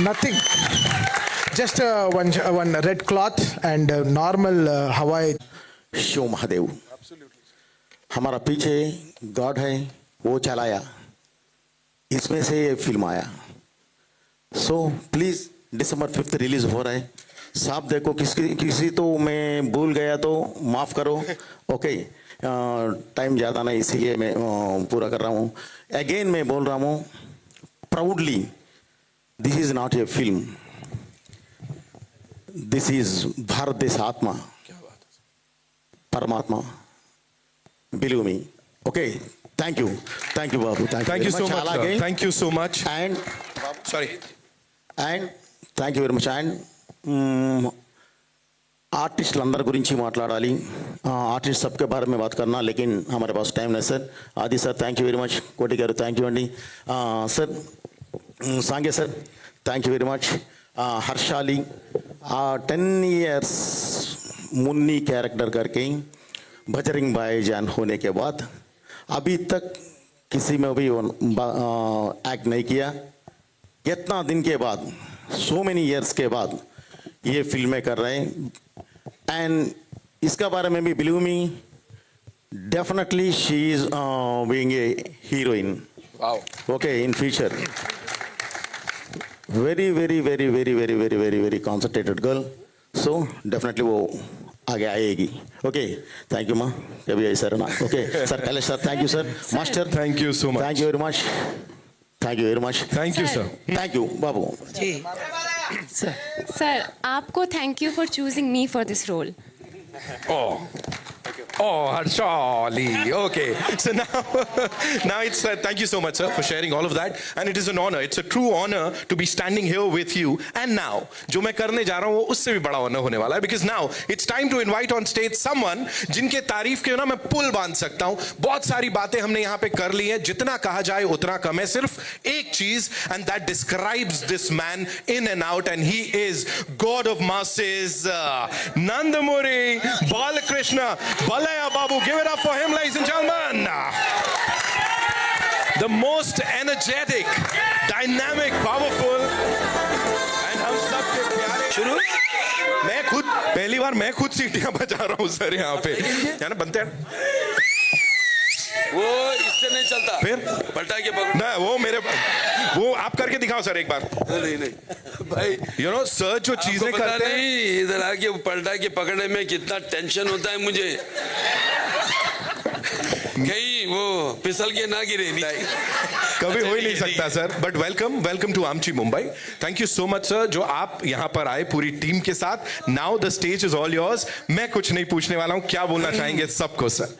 nothing. Just one red cloth and normal Hawaii. Shiv Mahadev हमारा पीछे God है, वो चलाया. इसमें से ये फिल्म आया. So please December 5th release हो रहा है. साहब देखो किसी तो मैं भूल गया तो माफ़ करो. ओके. टाइम ज़्यादा नहीं इसीलिए मैं पूरा कर रहा हूँ. अगेन मैं बोल रहा हूँ proudly, this is not a film, this is Bharat देश आत्मा, परमात्मा. Believe me. Okay. Thank you Babu. Thank you so much, sir. Thank you so much. And sorry. And thank you very much. And ఆర్టిస్టులందరి గురించి మాట్లాడాలి. Artist सबके बारे में बात करना, लेकिन हमारे पास टाइम नहीं sir. Adi sir thank you very much. Koti గారు థ్యాంక్ యూ అండి. సార్ సాంగే sir thank you very much. Harshali 10 years Munni character करके बजरंग भाईजान होने के बाद अभी तक किसी में भी एक्ट नहीं किया. इतना दिन के बाद, so many years के बाद ये फिल्में कर रहे हैं. एंड इसका बारे में भी believe me, definitely she is being a heroine. Okay. In future very concentrated girl. So definitely वो आगे आएगी. ओके. थैंक यू माँ. कभी ऐसा रहना. Okay sir. Kailash sir thank you sir. Master Thank you so much. Thank you very much. Thank you very much. Thank you, sir. Thank you Babu. Sir, आपको thank you for choosing me for this role. Oh, Harshali. Okay. So now it's thank you so much, sir, for sharing all of that. And it is an honor. It's a true honor to be standing here with you. And now, जो मैं करने जा रहा हूँ वो उससे भी बड़ा honor होने वाला है. Because now it's time to invite on stage someone जिनके तारीफ के ना मैं पुल बांध सकता हूँ. बहुत सारी बातें हमने यहाँ पे कर ली हैं. जितना कहा जाए उतना कम है. सिर्फ एक चीज, and that describes this man in and out. And he is God of masses, Nandamuri Balakrishna Balaya Babu. Give it up for him, ladies and gentlemen. The most energetic, dynamic, powerful, and हम सबके प्यारे. शुरू. मैं खुद पहली बार मैं खुद सीटियां बजा रहा हूँ सर यहाँ पे. है ना, बनते हैं. वो इससे नहीं चलता, फिर पलटा के पकड़। ना वो आप करके दिखाओ सर एक बार। नहीं भाई, यू नो सर जो चीजें करते हैं, नहीं, इधर आके पलटा के पकड़ने में कितना टेंशन होता है मुझे, कहीं वो फिसल के ना गिरे। कभी हो ही नहीं सकता सर। बट वेलकम टू आमची Mumbai. Thank you so much sir जो आप यहाँ पर आए पूरी टीम के साथ। Now the stage is all yours. मैं कुछ नहीं पूछने वाला हूँ, क्या बोलना चाहेंगे सबको सर?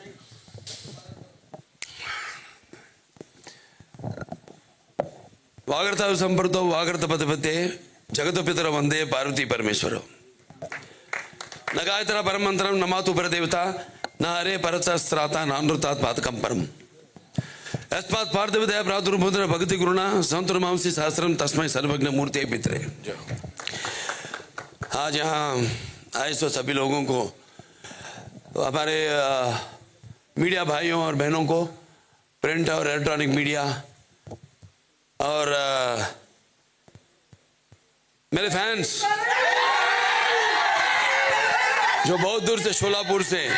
वागर्ता संपर्तो वागर्त पदपते जगतो पितर वंदे पार्वती परमेश्वरो न गायत्र परम मंत्रम न मातु परदेवता न हरे परतस्त्राता नानृतात पातकम परम अस्मात् पार्थिवदया प्रादुर्भूतः भक्ति गुरुणा संतुर्मांसी सहस्रम तस्मै सर्वज्ञ मूर्ते पितरे। आज यहाँ आए सो सभी लोगों को, हमारे मीडिया भाइयों और बहनों को, प्रिंट और इलेक्ट्रॉनिक मीडिया, और मेरे फैंस जो बहुत दूर से शोलापुर से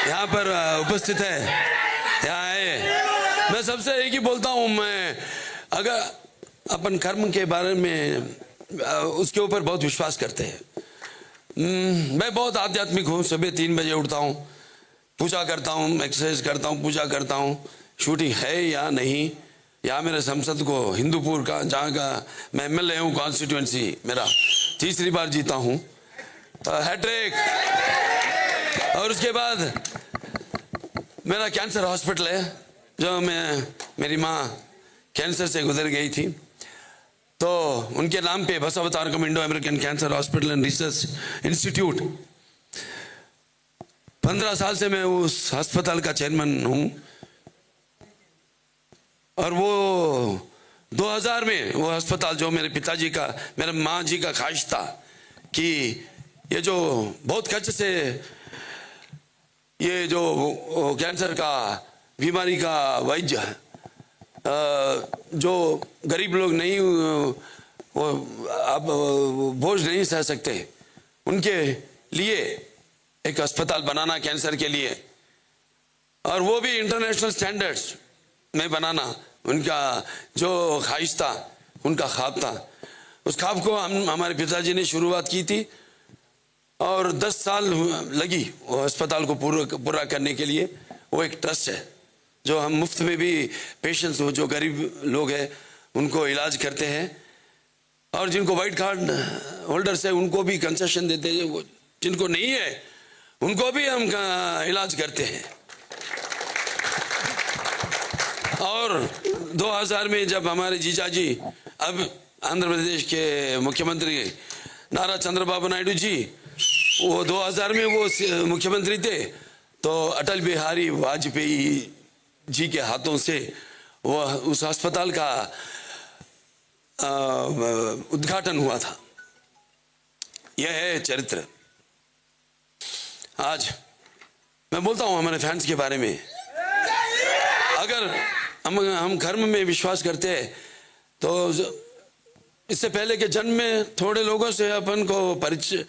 यहाँ पर उपस्थित है, यहाँ आए, मैं सबसे एक ही बोलता हूँ, मैं अगर अपन कर्म के बारे में उसके ऊपर बहुत विश्वास करते हैं। मैं बहुत आध्यात्मिक हूँ, सुबह 3 बजे उठता हूँ, पूजा करता हूँ, एक्सरसाइज करता हूँ, पूजा करता हूँ। शूटिंग है या नहीं, यहाँ मेरे संसद को हिंदूपुर का, जहाँ का मैं एमएलए हूँ, कॉन्स्टिट्यूएंसी मेरा 3री बार जीता हूँ, हैट्रिक। और उसके बाद मेरा कैंसर हॉस्पिटल है, जो मेरी माँ कैंसर से गुजर गई थी, तो उनके नाम पे Basavatarakam Indo American cancer hospital and research institute, 15 साल से मैं उस अस्पताल का चेयरमैन हूँ। और वो 2000 में वो अस्पताल, जो मेरे पिताजी का, मेरे माँ जी का ख्वाहिश था कि ये जो बहुत खर्च से ये जो कैंसर का बीमारी का वैद्य, जो गरीब लोग नहीं, वो अब बोझ नहीं सह सकते, उनके लिए एक अस्पताल बनाना कैंसर के लिए, और वो भी इंटरनेशनल स्टैंडर्ड्स में बनाना, उनका जो ख्वाहिश था, उनका ख्वाब था। उस ख्वाब को हमारे पिताजी ने शुरुआत की थी, और 10 साल लगी वो अस्पताल को पूरा करने के लिए। वो एक ट्रस्ट है जो हम मुफ्त में भी पेशेंट्स, जो गरीब लोग हैं, उनको इलाज करते हैं, और जिनको वाइट कार्ड होल्डर्स है उनको भी कंसेशन देते हैं, जिनको नहीं है उनको भी हम इलाज करते हैं। और 2000 में जब हमारे जीजाजी, अब आंध्र प्रदेश के मुख्यमंत्री नारा चंद्रबाबू नायडू जी, वो 2000 में वो मुख्यमंत्री थे, तो अटल बिहारी वाजपेयी जी के हाथों से वो उस अस्पताल का उद्घाटन हुआ था। यह है चरित्र। आज मैं बोलता हूँ हमारे फैंस के बारे में, अगर हम धर्म में विश्वास करते हैं, तो इससे पहले के जन्म में थोड़े लोगों से अपन को परिचय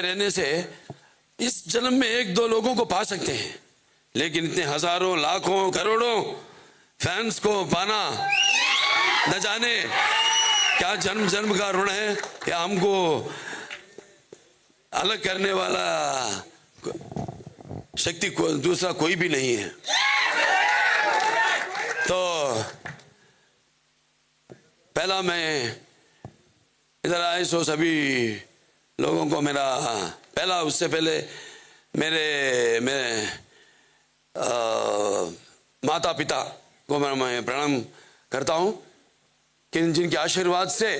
रहने से इस जन्म में 1-2 लोगों को पा सकते हैं, लेकिन इतने हजारों, लाखों, करोड़ों फैंस को पाना, न जाने क्या जन्म जन्म का ऋण है, या हमको अलग करने वाला शक्ति दूसरा कोई भी नहीं है। तो पहला मैं इधर आए सो सभी लोगों को मेरा पहला, उससे पहले मेरे माता पिता को मैं प्रणाम करता हूँ, कि जिनके आशीर्वाद से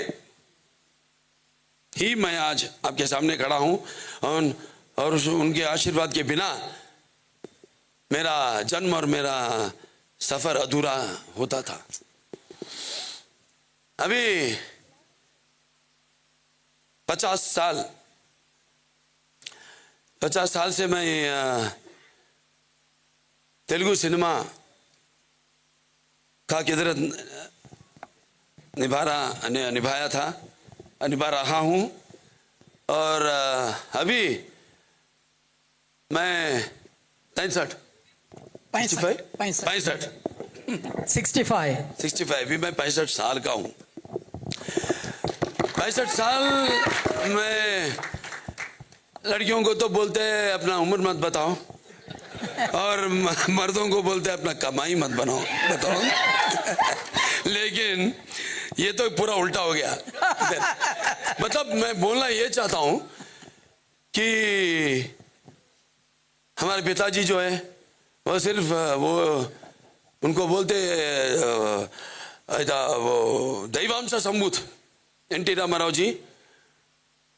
ही मैं आज आपके सामने खड़ा हूँ, और उनके आशीर्वाद के बिना मेरा जन्म और मेरा सफर अधूरा होता था। अभी 50 साल से मैं तेलुगु सिनेमा का किधर निभा रहा हूँ, और अभी मैं 63 65 65 भी मैं 65 साल का हूँ। 65 साल में लड़कियों को तो बोलते हैं अपना उम्र मत बताओ और मर्दों को बोलते हैं अपना कमाई मत बताओ लेकिन ये तो पूरा उल्टा हो गया। मतलब मैं बोलना ये चाहता हूँ कि हमारे पिताजी जो है वो सिर्फ वो उनको बोलते वो दैवांश संभूत एन.टी. रामाराव जी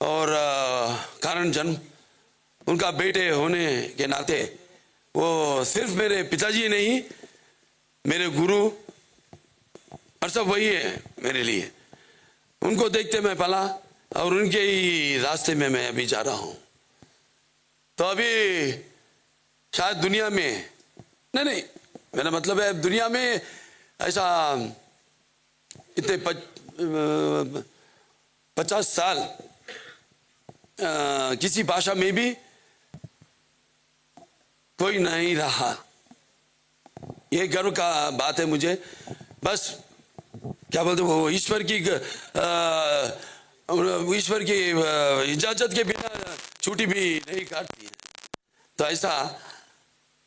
और कारण जन्म उनका बेटे होने के नाते वो सिर्फ मेरे पिताजी नहीं मेरे गुरु और सब वही है मेरे लिए। उनको देखते मैं पला और उनके ही रास्ते में मैं अभी जा रहा हूँ। तो अभी शायद दुनिया में नहीं मेरा मतलब है दुनिया में ऐसा इतने 50 साल किसी भाषा में भी कोई नहीं रहा। ये गर्व का बात है मुझे। बस क्या बोलते वो ईश्वर की इजाजत के बिना छुट्टी भी नहीं काटती है। तो ऐसा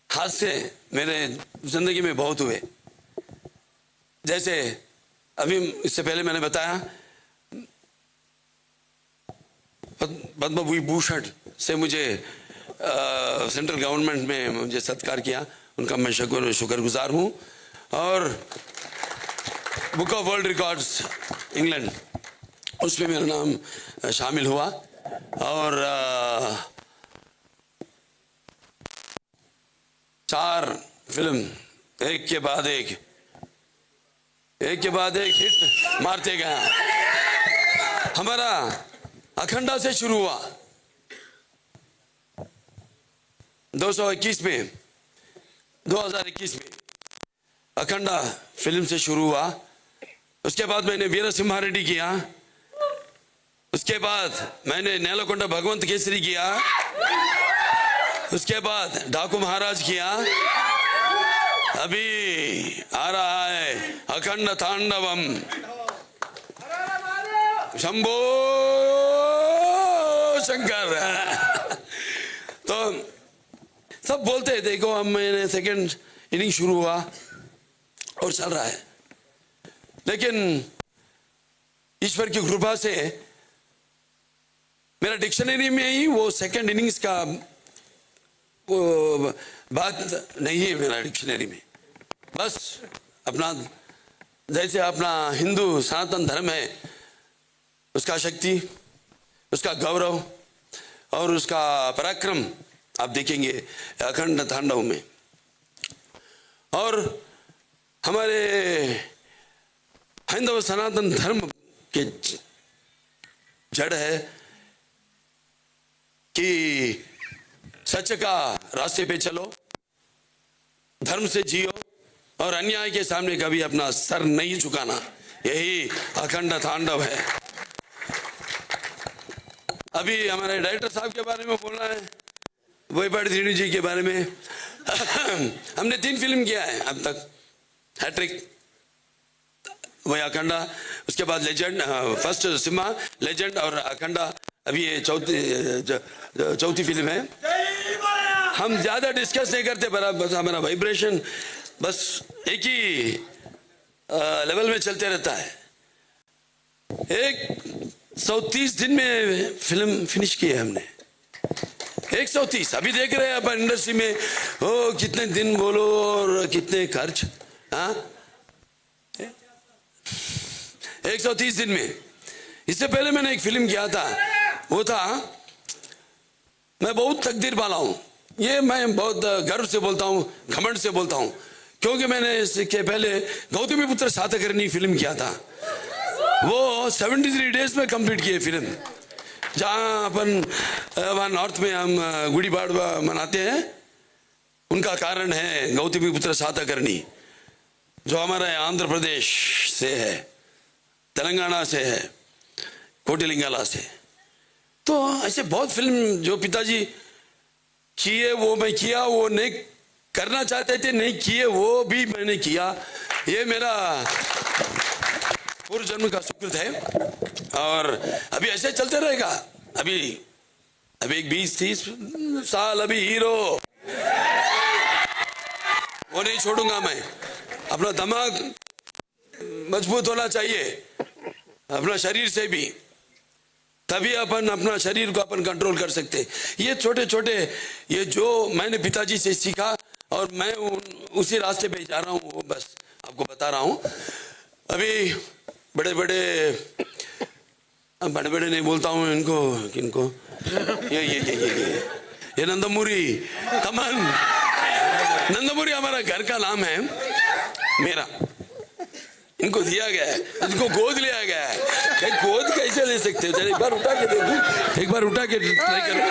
हादसे मेरे जिंदगी में बहुत हुए। जैसे अभी इससे पहले मैंने बताया पद्म विभूषण से मुझे सेंट्रल गवर्नमेंट में मुझे सत्कार किया, उनका मैं शुक्रगुजार हूँ। और book of world records England उसमें मेरा नाम शामिल हुआ। और 4 फिल्म एक के बाद एक हिट मारते गया। हमारा अखंडा से शुरू हुआ 2021 में 2021 में अखंडा फिल्म से शुरू हुआ। उसके बाद मैंने वीर सिम्हा रेड्डी किया। उसके बाद मैंने नेलकोंडा भगवंत केसरी किया। उसके बाद डाकू महाराज किया। अभी आ रहा है अखंड तांडवम। शंभो शंकर। तो सब बोलते हैं देखो हम मैंने सेकंड इनिंग शुरू हुआ और चल रहा है, लेकिन ईश्वर की कृपा से मेरा डिक्शनरी में ही वो सेकंड इनिंग्स का वो बात नहीं है मेरा डिक्शनरी में। बस अपना जैसे अपना हिंदू सनातन धर्म है उसका शक्ति उसका गौरव और उसका पराक्रम आप देखेंगे अखंड तांडव में। और हमारे हिंदू सनातन धर्म के जड़ है कि सच का रास्ते पे चलो, धर्म से जियो और अन्याय के सामने कभी अपना सर नहीं झुकाना। यही अखंड तांडव है। अभी हमारे डायरेक्टर साहब के बारे में बोलना है, बोयपाटी श्रीनु जी के बारे में। हमने 3 फिल्म किया है अब तक, हैट्रिक, वही अखंडा, उसके बाद लेजेंड, फर्स्ट सिम्हा, लेजेंड और अखंडा। अभी ये चौथी फिल्म है। हम ज्यादा डिस्कस नहीं करते, बस हमारा वाइब्रेशन बस एक ही लेवल में चलते रहता है। 130 दिन में फिल्म फिनिश की है हमने, 130। अभी देख रहे हैं अपन इंडस्ट्री में ओ कितने दिन बोलो और कितने खर्च। हाँ 130 दिन में। इससे पहले मैंने एक फिल्म किया था, वो था, मैं बहुत तकदीर वाला हूँ, ये मैं बहुत गर्व से बोलता हूँ, घमंड से बोलता हूँ, क्योंकि मैंने इसके पहले गौतमीपुत्र सातकर्णी फिल्म किया था। वो 73 डेज में कंप्लीट किए फिल्म। जहाँ अपन वहाँ नॉर्थ में हम गुड़ी पाड़वा मनाते हैं, उनका कारण है गौतमीपुत्र सातकर्णी, जो हमारे आंध्र प्रदेश से है, तेलंगाना से है, कोटिलिंगाला से। तो ऐसे बहुत फिल्म जो पिताजी किए वो मैं किया, वो नहीं करना चाहते थे नहीं किए वो भी मैंने किया। ये मेरा पूर्व जन्म का सुकृत है और अभी ऐसे चलते रहेगा। अभी एक 20-30 साल अभी हीरो वो नहीं छोड़ूंगा मैं। अपना दिमाग मजबूत होना चाहिए अपना शरीर से भी, तभी अपन अपना शरीर को अपन कंट्रोल कर सकते। ये छोटे छोटे ये जो मैंने पिताजी से सीखा और मैं उसी रास्ते पे जा रहा हूँ, वो बस आपको बता रहा हूँ। अभी बड़े बड़े नहीं बोलता हूँ इनको, किनको, ये नंदमुरी तमन, नंदमुरी हमारा घर का नाम है मेरा, इनको दिया गया है, इनको गोद लिया गया है। गोद कैसे ले सकते हो? एक बार उठा के दे दूं, एक बार उठा के ट्राई करो।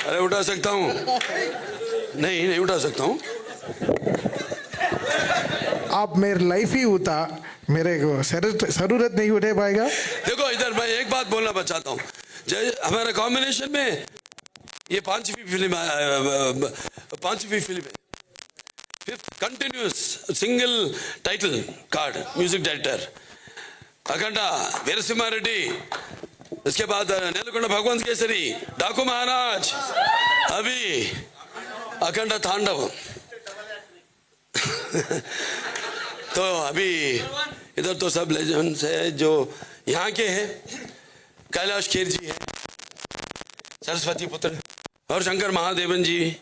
अरे उठा सकता हूँ? नहीं उठा सकता हूँ। आप मेरे लाइफ ही होता, मेरे को जरूरत नहीं उठे पाएगा। देखो इधर मैं एक बात बोलना चाहता हूँ, हमारे कॉम्बिनेशन में ये पांचवी फिल्म है, fifth continuous single title card, music director Akhanda Veerasimha Reddy, इसके बाद नेलकोंडा भगवंत केसरी, डाकू महाराज, अभी अखंडा तांडव। तो अभी इधर तो सब लेजेंड्स है जो यहाँ के हैं। कैलाश खेर जी है, सरस्वती पुत्र, और शंकर महादेवन जी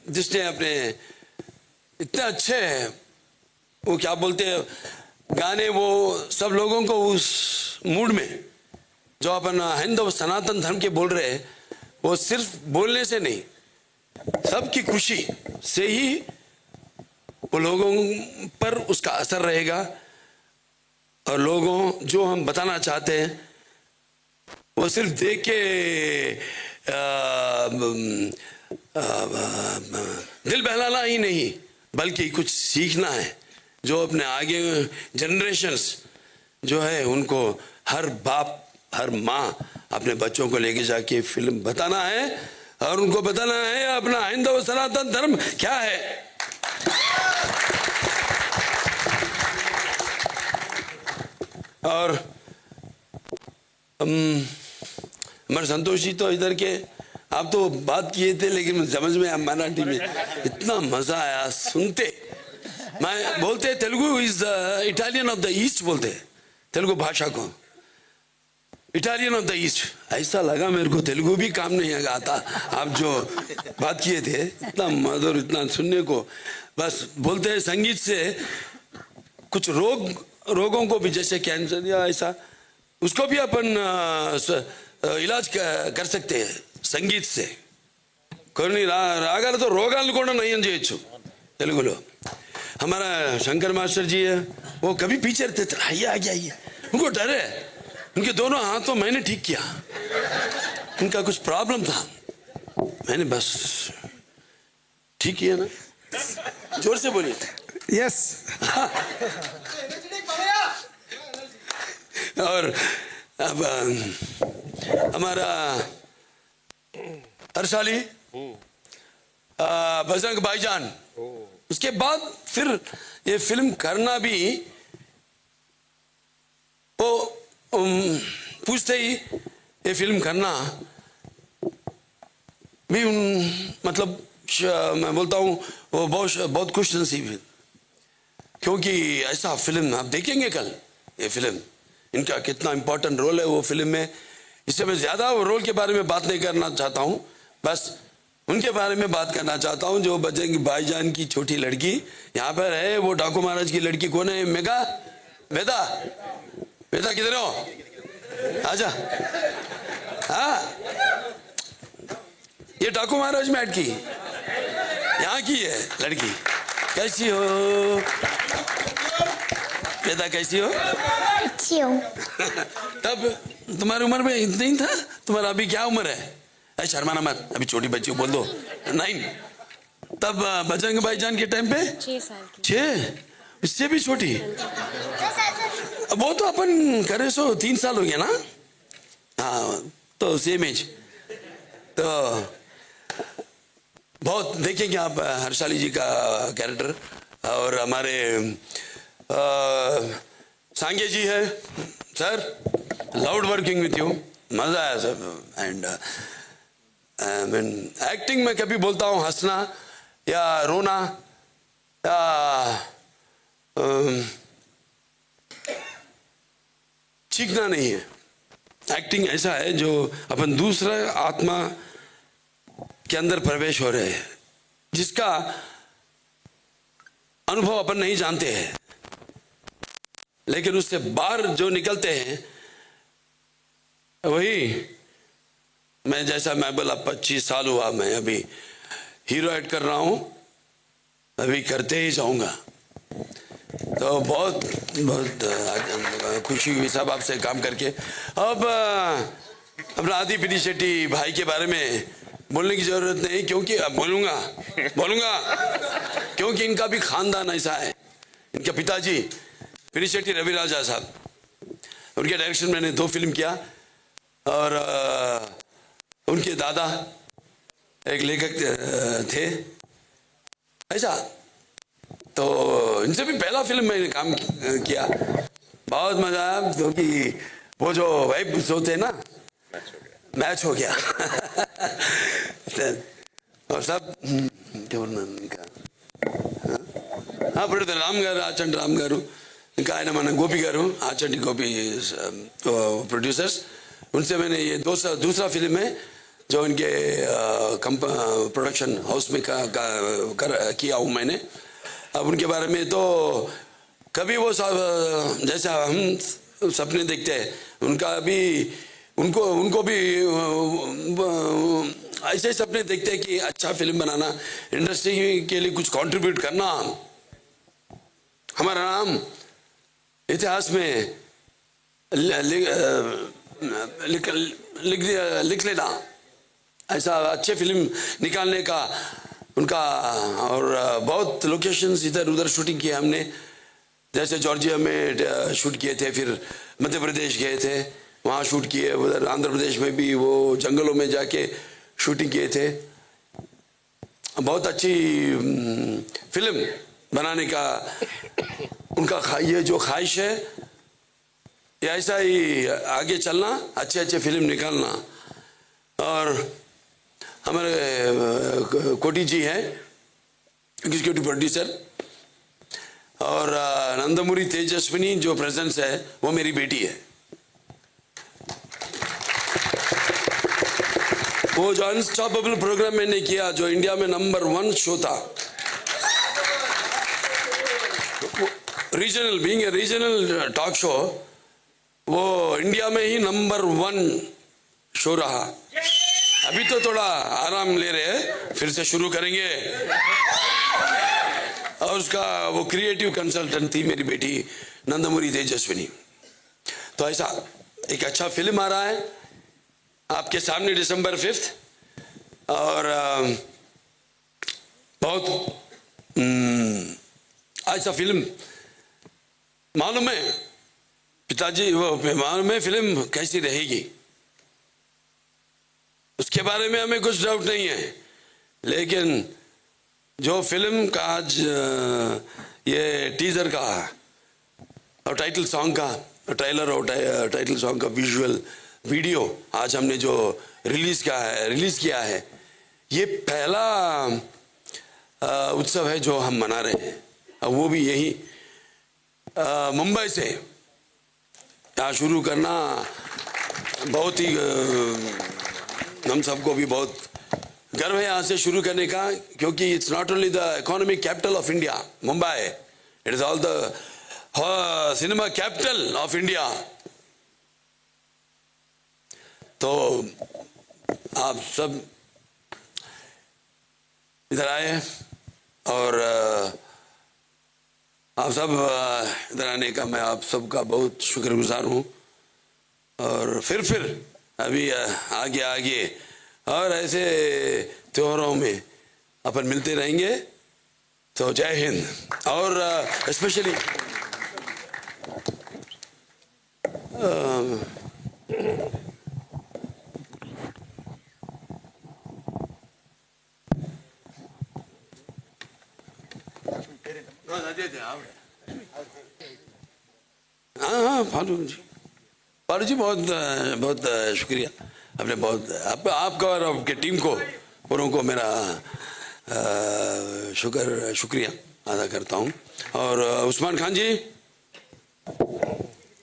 जिसने अपने इतने अच्छे वो क्या बोलते हैं गाने, वो सब लोगों को उस मूड में जो अपन हिंदू सनातन धर्म के बोल रहे हैं, वो सिर्फ बोलने से नहीं, सबकी खुशी से ही वो लोगों पर उसका असर रहेगा। और लोगों जो हम बताना चाहते हैं वो सिर्फ देख के दिल बहलाना ही नहीं, बल्कि कुछ सीखना है, जो अपने आगे जनरेशन्स जो है उनको हर बाप हर माँ अपने बच्चों को लेके जाके फिल्म बताना है और उनको बताना है अपना हिंदू सनातन धर्म क्या है। और हमारे संतोष जी तो इधर के, आप तो बात किए थे लेकिन समझ में मराठी में इतना मजा आया सुनते। मैं बोलते Telugu is Italian of the east, बोलते तेलुगु भाषा को इटालियन ऑफ द ईस्ट। ऐसा लगा मेरे को तेलुगु भी काम नहीं आता। आप जो बात किए थे इतना मधुर, इतना सुनने को, बस बोलते हैं संगीत से कुछ रोगों को भी, जैसे कैंसर या ऐसा, उसको भी अपन इलाज कर सकते हैं సంగీత్ से। కొన్ని రాగాలు तो రోగాలను కూడా నయం చేయొచ్చు తెలుగులో। हमारा शंकर मास्टर जी है, वो कभी पीछे रहते थे, आइए उनको डर है, उनके दोनों हाथों मैंने ठीक किया, उनका कुछ प्रॉब्लम था, मैंने बस ठीक किया ना। जोर से बोलिए। यस। और अब हमारा हर्षाली, बजरंग भाईजान, उसके बाद फिर ये फिल्म करना भी वो पूछते ही ये फिल्म करना भी मतलब मैं बोलता हूँ वो बहुत खुश नसीब है, क्योंकि ऐसा फिल्म आप देखेंगे कल, ये फिल्म इनका कितना इंपॉर्टेंट रोल है वो फिल्म में। इससे मैं ज्यादा रोल के बारे में बात नहीं करना चाहता हूँ, बस उनके बारे में बात करना चाहता हूँ जो बजरंग भाईजान की छोटी लड़की यहाँ पर है, वो डाकू महाराज की लड़की कौन है? वेदा किधर हो? आजा। हाँ, ये डाकू महाराज में की यहाँ की है लड़की। कैसी हो वेदा, कैसी हो? अच्छी हूँ। तब तुम्हारी उम्र में इतना ही था, तुम्हारा अभी क्या उम्र है? अरे शर्माना मत, अभी छोटी बच्ची बोल दो 9। तब बजरंग भाईजान के टाइम पे 6 साल की। 6? इससे भी छोटी? वो तो अपन करे सो 3 साल हो गया ना। हाँ, तो सेम एज। तो बहुत देखेंगे आप हर्षाली जी का कैरेक्टर, और हमारे सांगे जी है sir, loud working with you, मजा आया सर। एंड एक्टिंग में कभी बोलता हूँ हंसना या रोना या चीखना नहीं है। एक्टिंग ऐसा है जो अपन दूसरा आत्मा के अंदर प्रवेश हो रहे हैं, जिसका अनुभव अपन नहीं जानते हैं, लेकिन उससे बाहर जो निकलते हैं वही मैं, जैसा मैं बोला 25 साल हुआ मैं अभी हीरो एक्ट कर रहा हूं, अभी करते ही जाऊंगा। तो बहुत बहुत खुशी हुई सब आपसे काम करके। अब अपना आदि पिनिशेट्टी भाई के बारे में बोलने की जरूरत नहीं, क्योंकि अब बोलूंगा क्योंकि इनका भी खानदान ऐसा है। इनके पिताजी पिनिशेट्टी रविराजा साहब, उनके डायरेक्शन मैंने 2 फिल्म किया, और उनके दादा एक लेखक थे ऐसा। तो इनसे भी पहला फिल्म मैंने काम किया, बहुत मजा आया, क्योंकि वो जो वाइब्स होते ना, मैच हो गया और सब क्या बोलना इनका, हाँ ప్రొడ్యూసర్ రామ్ గారు, ఆచండి రామ్ గారు, ఇంకా ఆయన మన గోపి గారు, ఆచండి గోపి प्रोड्यूसर्स। उनसे मैंने ये दूसरा फिल्म है जो इनके प्रोडक्शन हाउस में किया हूँ मैंने। अब उनके बारे में तो कभी वो जैसा हम सपने देखते हैं, उनका भी उनको भी ऐसे सपने देखते हैं कि अच्छा फिल्म बनाना, इंडस्ट्री के लिए कुछ कंट्रीब्यूट करना, हमारा नाम इतिहास में लिख लेना, ऐसा अच्छे फिल्म निकालने का उनका। और बहुत लोकेशंस इधर उधर शूटिंग किया हमने, जैसे जॉर्जिया में शूट किए थे, फिर मध्य प्रदेश गए थे, वहाँ शूट किए, उधर आंध्र प्रदेश में भी वो जंगलों में जाके शूटिंग किए थे। बहुत अच्छी फिल्म बनाने का उनका ये जो ख्वाहिश है, ये ऐसा ही आगे चलना, अच्छे अच्छे फिल्म निकालना। और हमारे कोटी जी हैं एग्जीक्यूटिव प्रोड्यूसर, और नंदमुरी तेजस्विनी जो प्रेजेंस है वो मेरी बेटी है। वो जो अनस्टॉपेबल प्रोग्राम मैंने किया, जो इंडिया में नंबर 1 शो था, regional, being a regional talk show, वो इंडिया में ही नंबर 1 शो रहा। अभी तो थोड़ा आराम ले रहे हैं, फिर से शुरू करेंगे। और उसका वो क्रिएटिव कंसल्टेंट थी मेरी बेटी नंदमुरी तेजस्विनी। तो ऐसा एक अच्छा फिल्म आ रहा है आपके सामने दिसंबर 5, और बहुत ऐसा फिल्म मालूम है पिताजी, वो मालूम है फिल्म कैसी रहेगी, उसके बारे में हमें कुछ डाउट नहीं है। लेकिन जो फिल्म का आज ये टीजर का और टाइटल सॉन्ग का ट्रेलर और टाइटल सॉन्ग का विजुअल वीडियो आज हमने जो रिलीज किया है, ये पहला उत्सव है जो हम मना रहे हैं, और वो भी यही मुंबई से यहाँ शुरू करना बहुत ही हम सबको भी बहुत गर्व है यहाँ से शुरू करने का, क्योंकि it's not only the economic capital of India Mumbai, it is all the cinema capital of India. तो आप सब इधर आए, और आप सब इधर आने का मैं आप सबका बहुत शुक्रगुजार हूँ। और फिर अभी आगे और ऐसे त्योहारों में अपन मिलते रहेंगे। तो जय हिंद। और स्पेशली हाँ हाँ फालू जी बहुत बहुत शुक्रिया। आपने बहुत आपका और आपके टीम को पूरों को मेरा शुक्रिया अदा करता हूँ। और उस्मान खान जी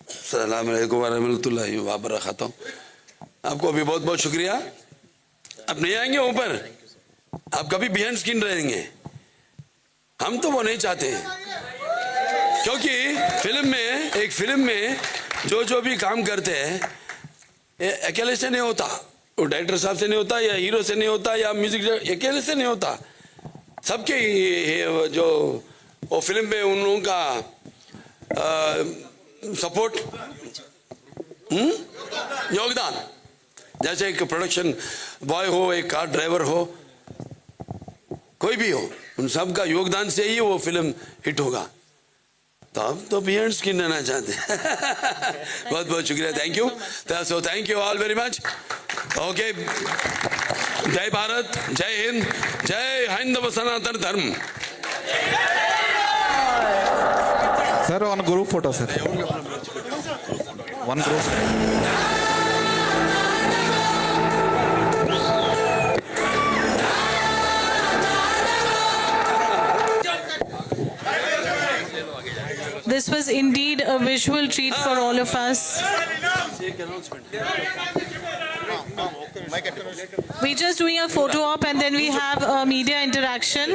सलाम अलैकुम वरहमतुल्लाहि वबरकातुहू। आपको भी बहुत बहुत शुक्रिया। आप नहीं आएंगे ऊपर, आप कभी बिहाइंड स्क्रीन रहेंगे, हम तो वो नहीं चाहते हैं। क्योंकि एक फिल्म में जो भी काम करते हैं अकेले से नहीं होता, वो डायरेक्टर साहब से नहीं होता, या हीरो से नहीं होता, या म्यूजिक अकेले से नहीं होता। सबके जो वो फिल्म में उन लोगों का सपोर्ट योगदान, जैसे एक प्रोडक्शन बॉय हो, एक कार ड्राइवर हो, कोई भी हो, उन सब का योगदान से ही वो फिल्म हिट होगा। तो हम तो बिहाइंड स्क्रीन रहना चाहते हैं। बहुत बहुत शुक्रिया, thank you. So thank you all very much. Okay, जय भारत, जय हिंद, जय हिंद सनातन धर्म। Sir one group photo sir, one group. This was indeed a visual treat for all of us. We're just doing a photo op and then we have a media interaction.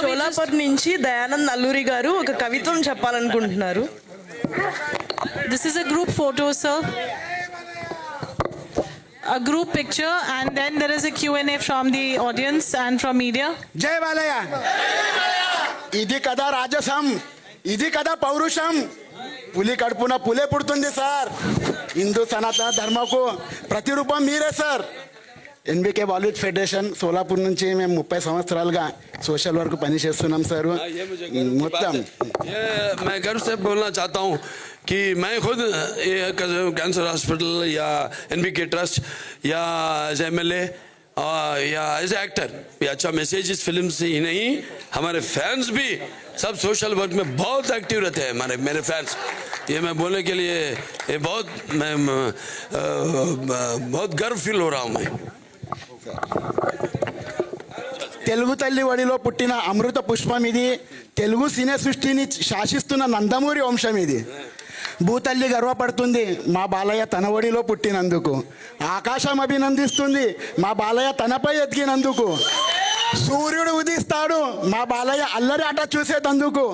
Sholapur నుంచి దయానంద్ అల్లూరి గారు ఒక కవిత్వం చెప్పాలనుకుంటున్నారు. This is a group photo, sir. A group picture, and then there is a Q&A from the audience and from media. జై బాలయ్య. ఇది కదా రాజసం, ఇది కదా పౌరుషం. పులి కడుపున పులే పుడుతుంది సార్. హిందూ సనాతన ధర్మకు ప్రతిరూపం మీరే sir. NBK Bollywood federation Solapur నుంచి మేము 30 సంవత్సరాలుగా సోషల్ వర్క్ పని చేస్తున్నాం సార్. మొత్తం मैं गर्व से बोलना चाहता हूँ कि मैं खुद कैंसर हॉस्पिटल या एनबीके ट्रस्ट या एज एमएलए या एज एक्टर ये अच्छा मैसेज इस फिल्म से ही नहीं, हमारे फैंस भी सब सोशल वर्क में बहुत एक्टिव रहते हैं। मेरे फैंस, ये मैं बोलने के लिए ये बहुत गर्व फील हो रहा हूँ मैं। తెలుగు తల్లి వడిలో పుట్టిన అమృత పుష్పం ఇది. తెలుగు సినీ సృష్టిని శాసిస్తున్న నందమూరి వంశం ఇది. భూతల్లి గర్వపడుతుంది మా బాలయ్య తన ఒడిలో పుట్టినందుకు. ఆకాశం అభినందిస్తుంది మా బాలయ్య తనపై ఎదిగినందుకు. సూర్యుడు ఉదిస్తాడు మా బాలయ్య అల్లరి ఆట చూసేటందుకు.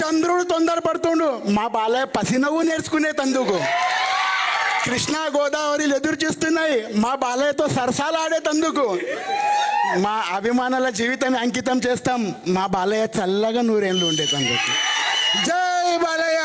చంద్రుడు తొందరపడుతుండు మా బాలయ్య పసినవ్వు నేర్చుకునేటందుకు. కృష్ణా గోదావరిలు ఎదురు చూస్తున్నాయి మా బాలయ్యతో సరసాలు ఆడేటందుకు. మా అభిమానుల జీవితం అంకితం చేస్తాం మా బాలయ్య చల్లగా 100 ఏళ్ళు ఉండేటందుకు. జై Balayya.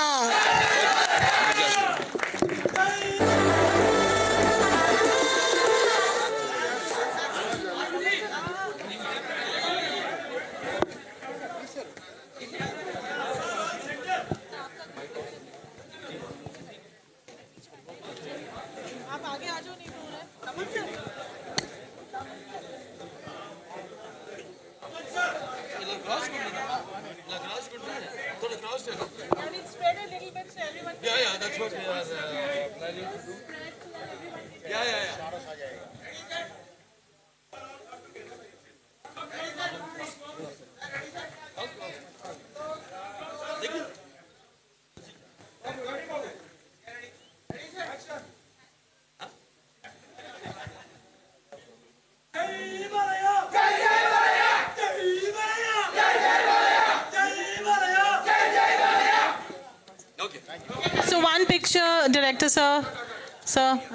So one picture, director sir,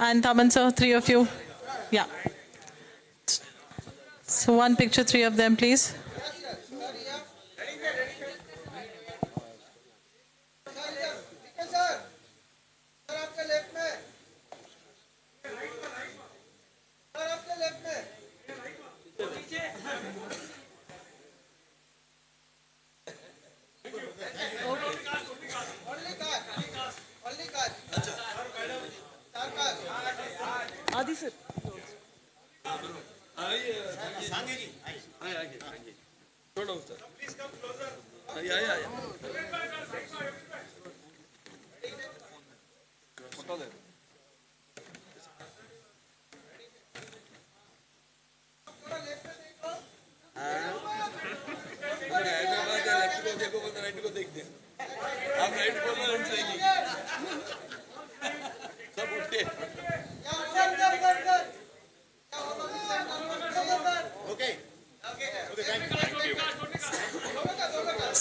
and Taman sir, 3 of you. Yeah. So one picture, 3 of them, please. आदि sir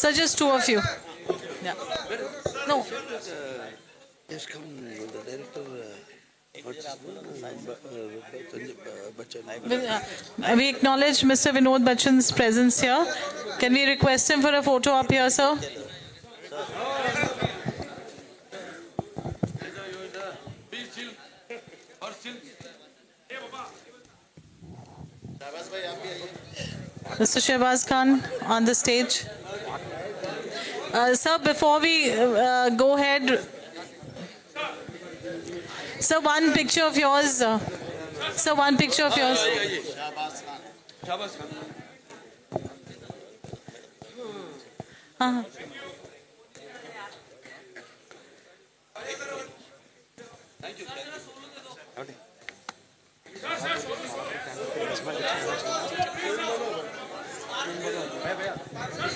Sir, just two of you. Yeah. No. Yes, come, the director. We acknowledge Mr. Vinod Bachchan's presence here. Can we request him for a photo up here, sir? Mr. Shehbaz Khan on the stage. Sir, before we go ahead, sir, one picture of yours. Sir, one picture of yours.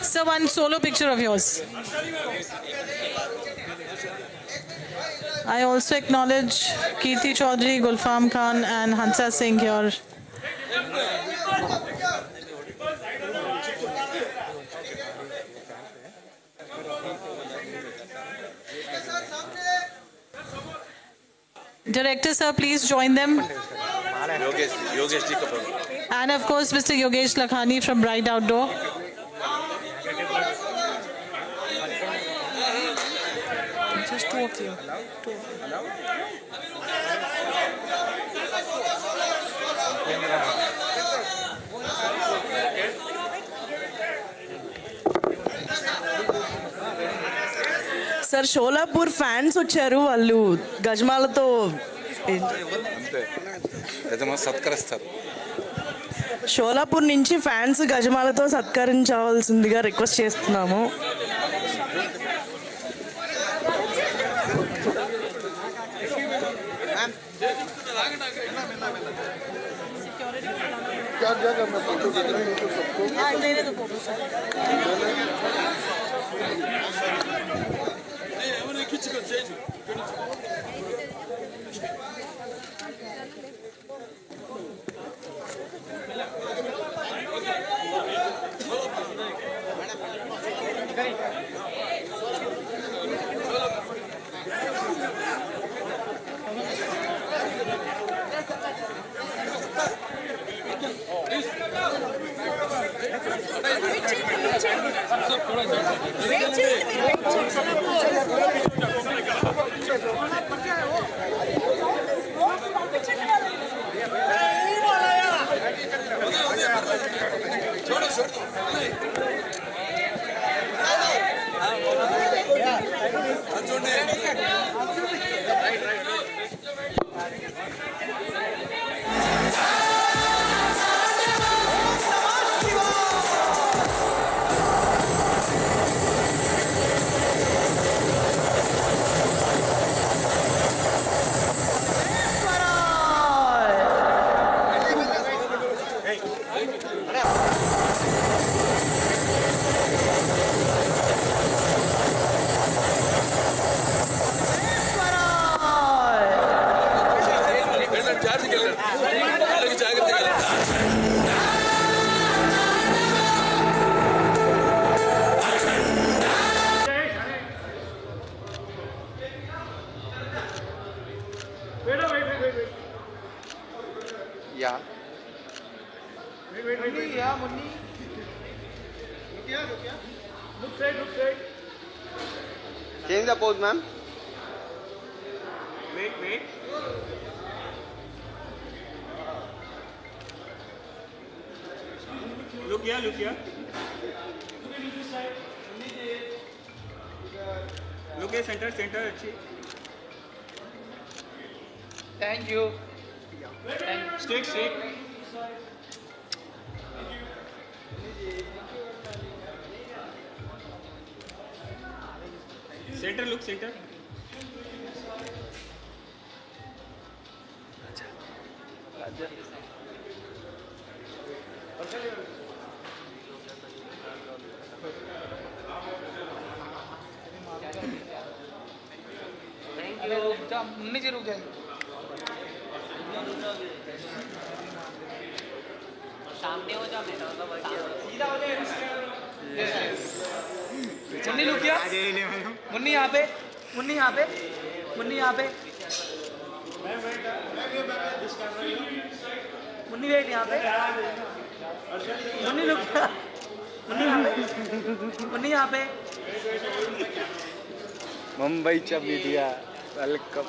Sir, one solo picture of yours. I also acknowledge Kirti Chaudhary, Gulfam Khan and Hansa Singh here. Director sir, please join them. And of course, Mr. Yogesh Lakhani from Bright Outdoor. Just two of you. Sir Sholapur fans వచ్చారు వాళ్ళు గజమాలతో సత్కరిస్తారు. షోలాపూర్ నుంచి fans గజమాలతో సత్కరించవలసిందిగా request చేస్తున్నాము. Change the pose, ma'am. Wait. Look here. Look here, center, अच्छी. Thank you stake stake centre look centre Munni ji रुक जाएंगे सामने हो जा मेरा सीधा हो जाए मुन्नी लुक किया मुन्नी यहाँ पे मुन्नी यहाँ पे मुन्नी यहाँ पे मुन्नी वेट यहाँ पे मुन्नी लुक किया मुन्नी यहाँ पे मुन्नी यहाँ पे मुंबईच्या मीडिया वेलकम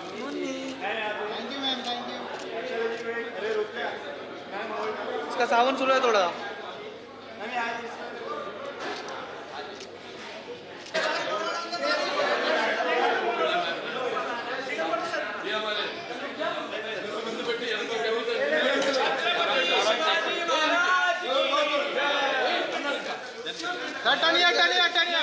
इसका सावन सुरू है थोड़ा टानिया टानिया टानिया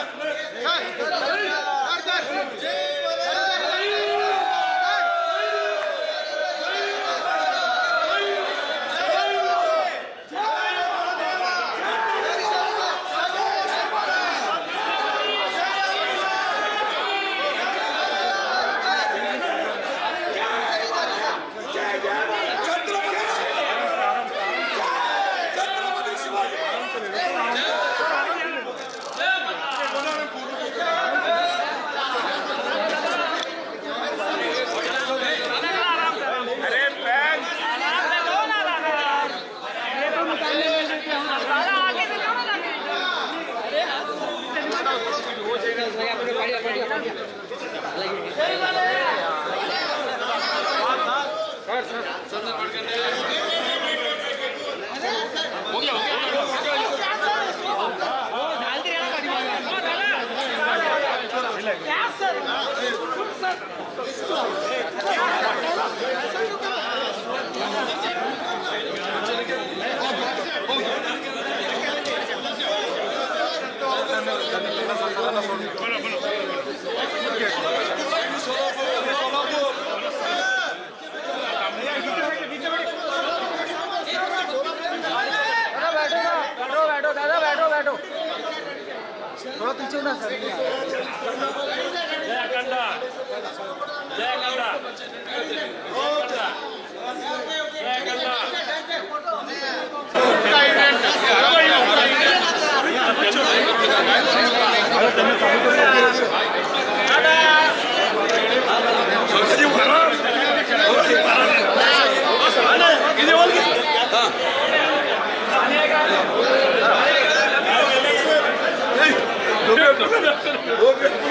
थोड़ा पीछे ना सर हाँ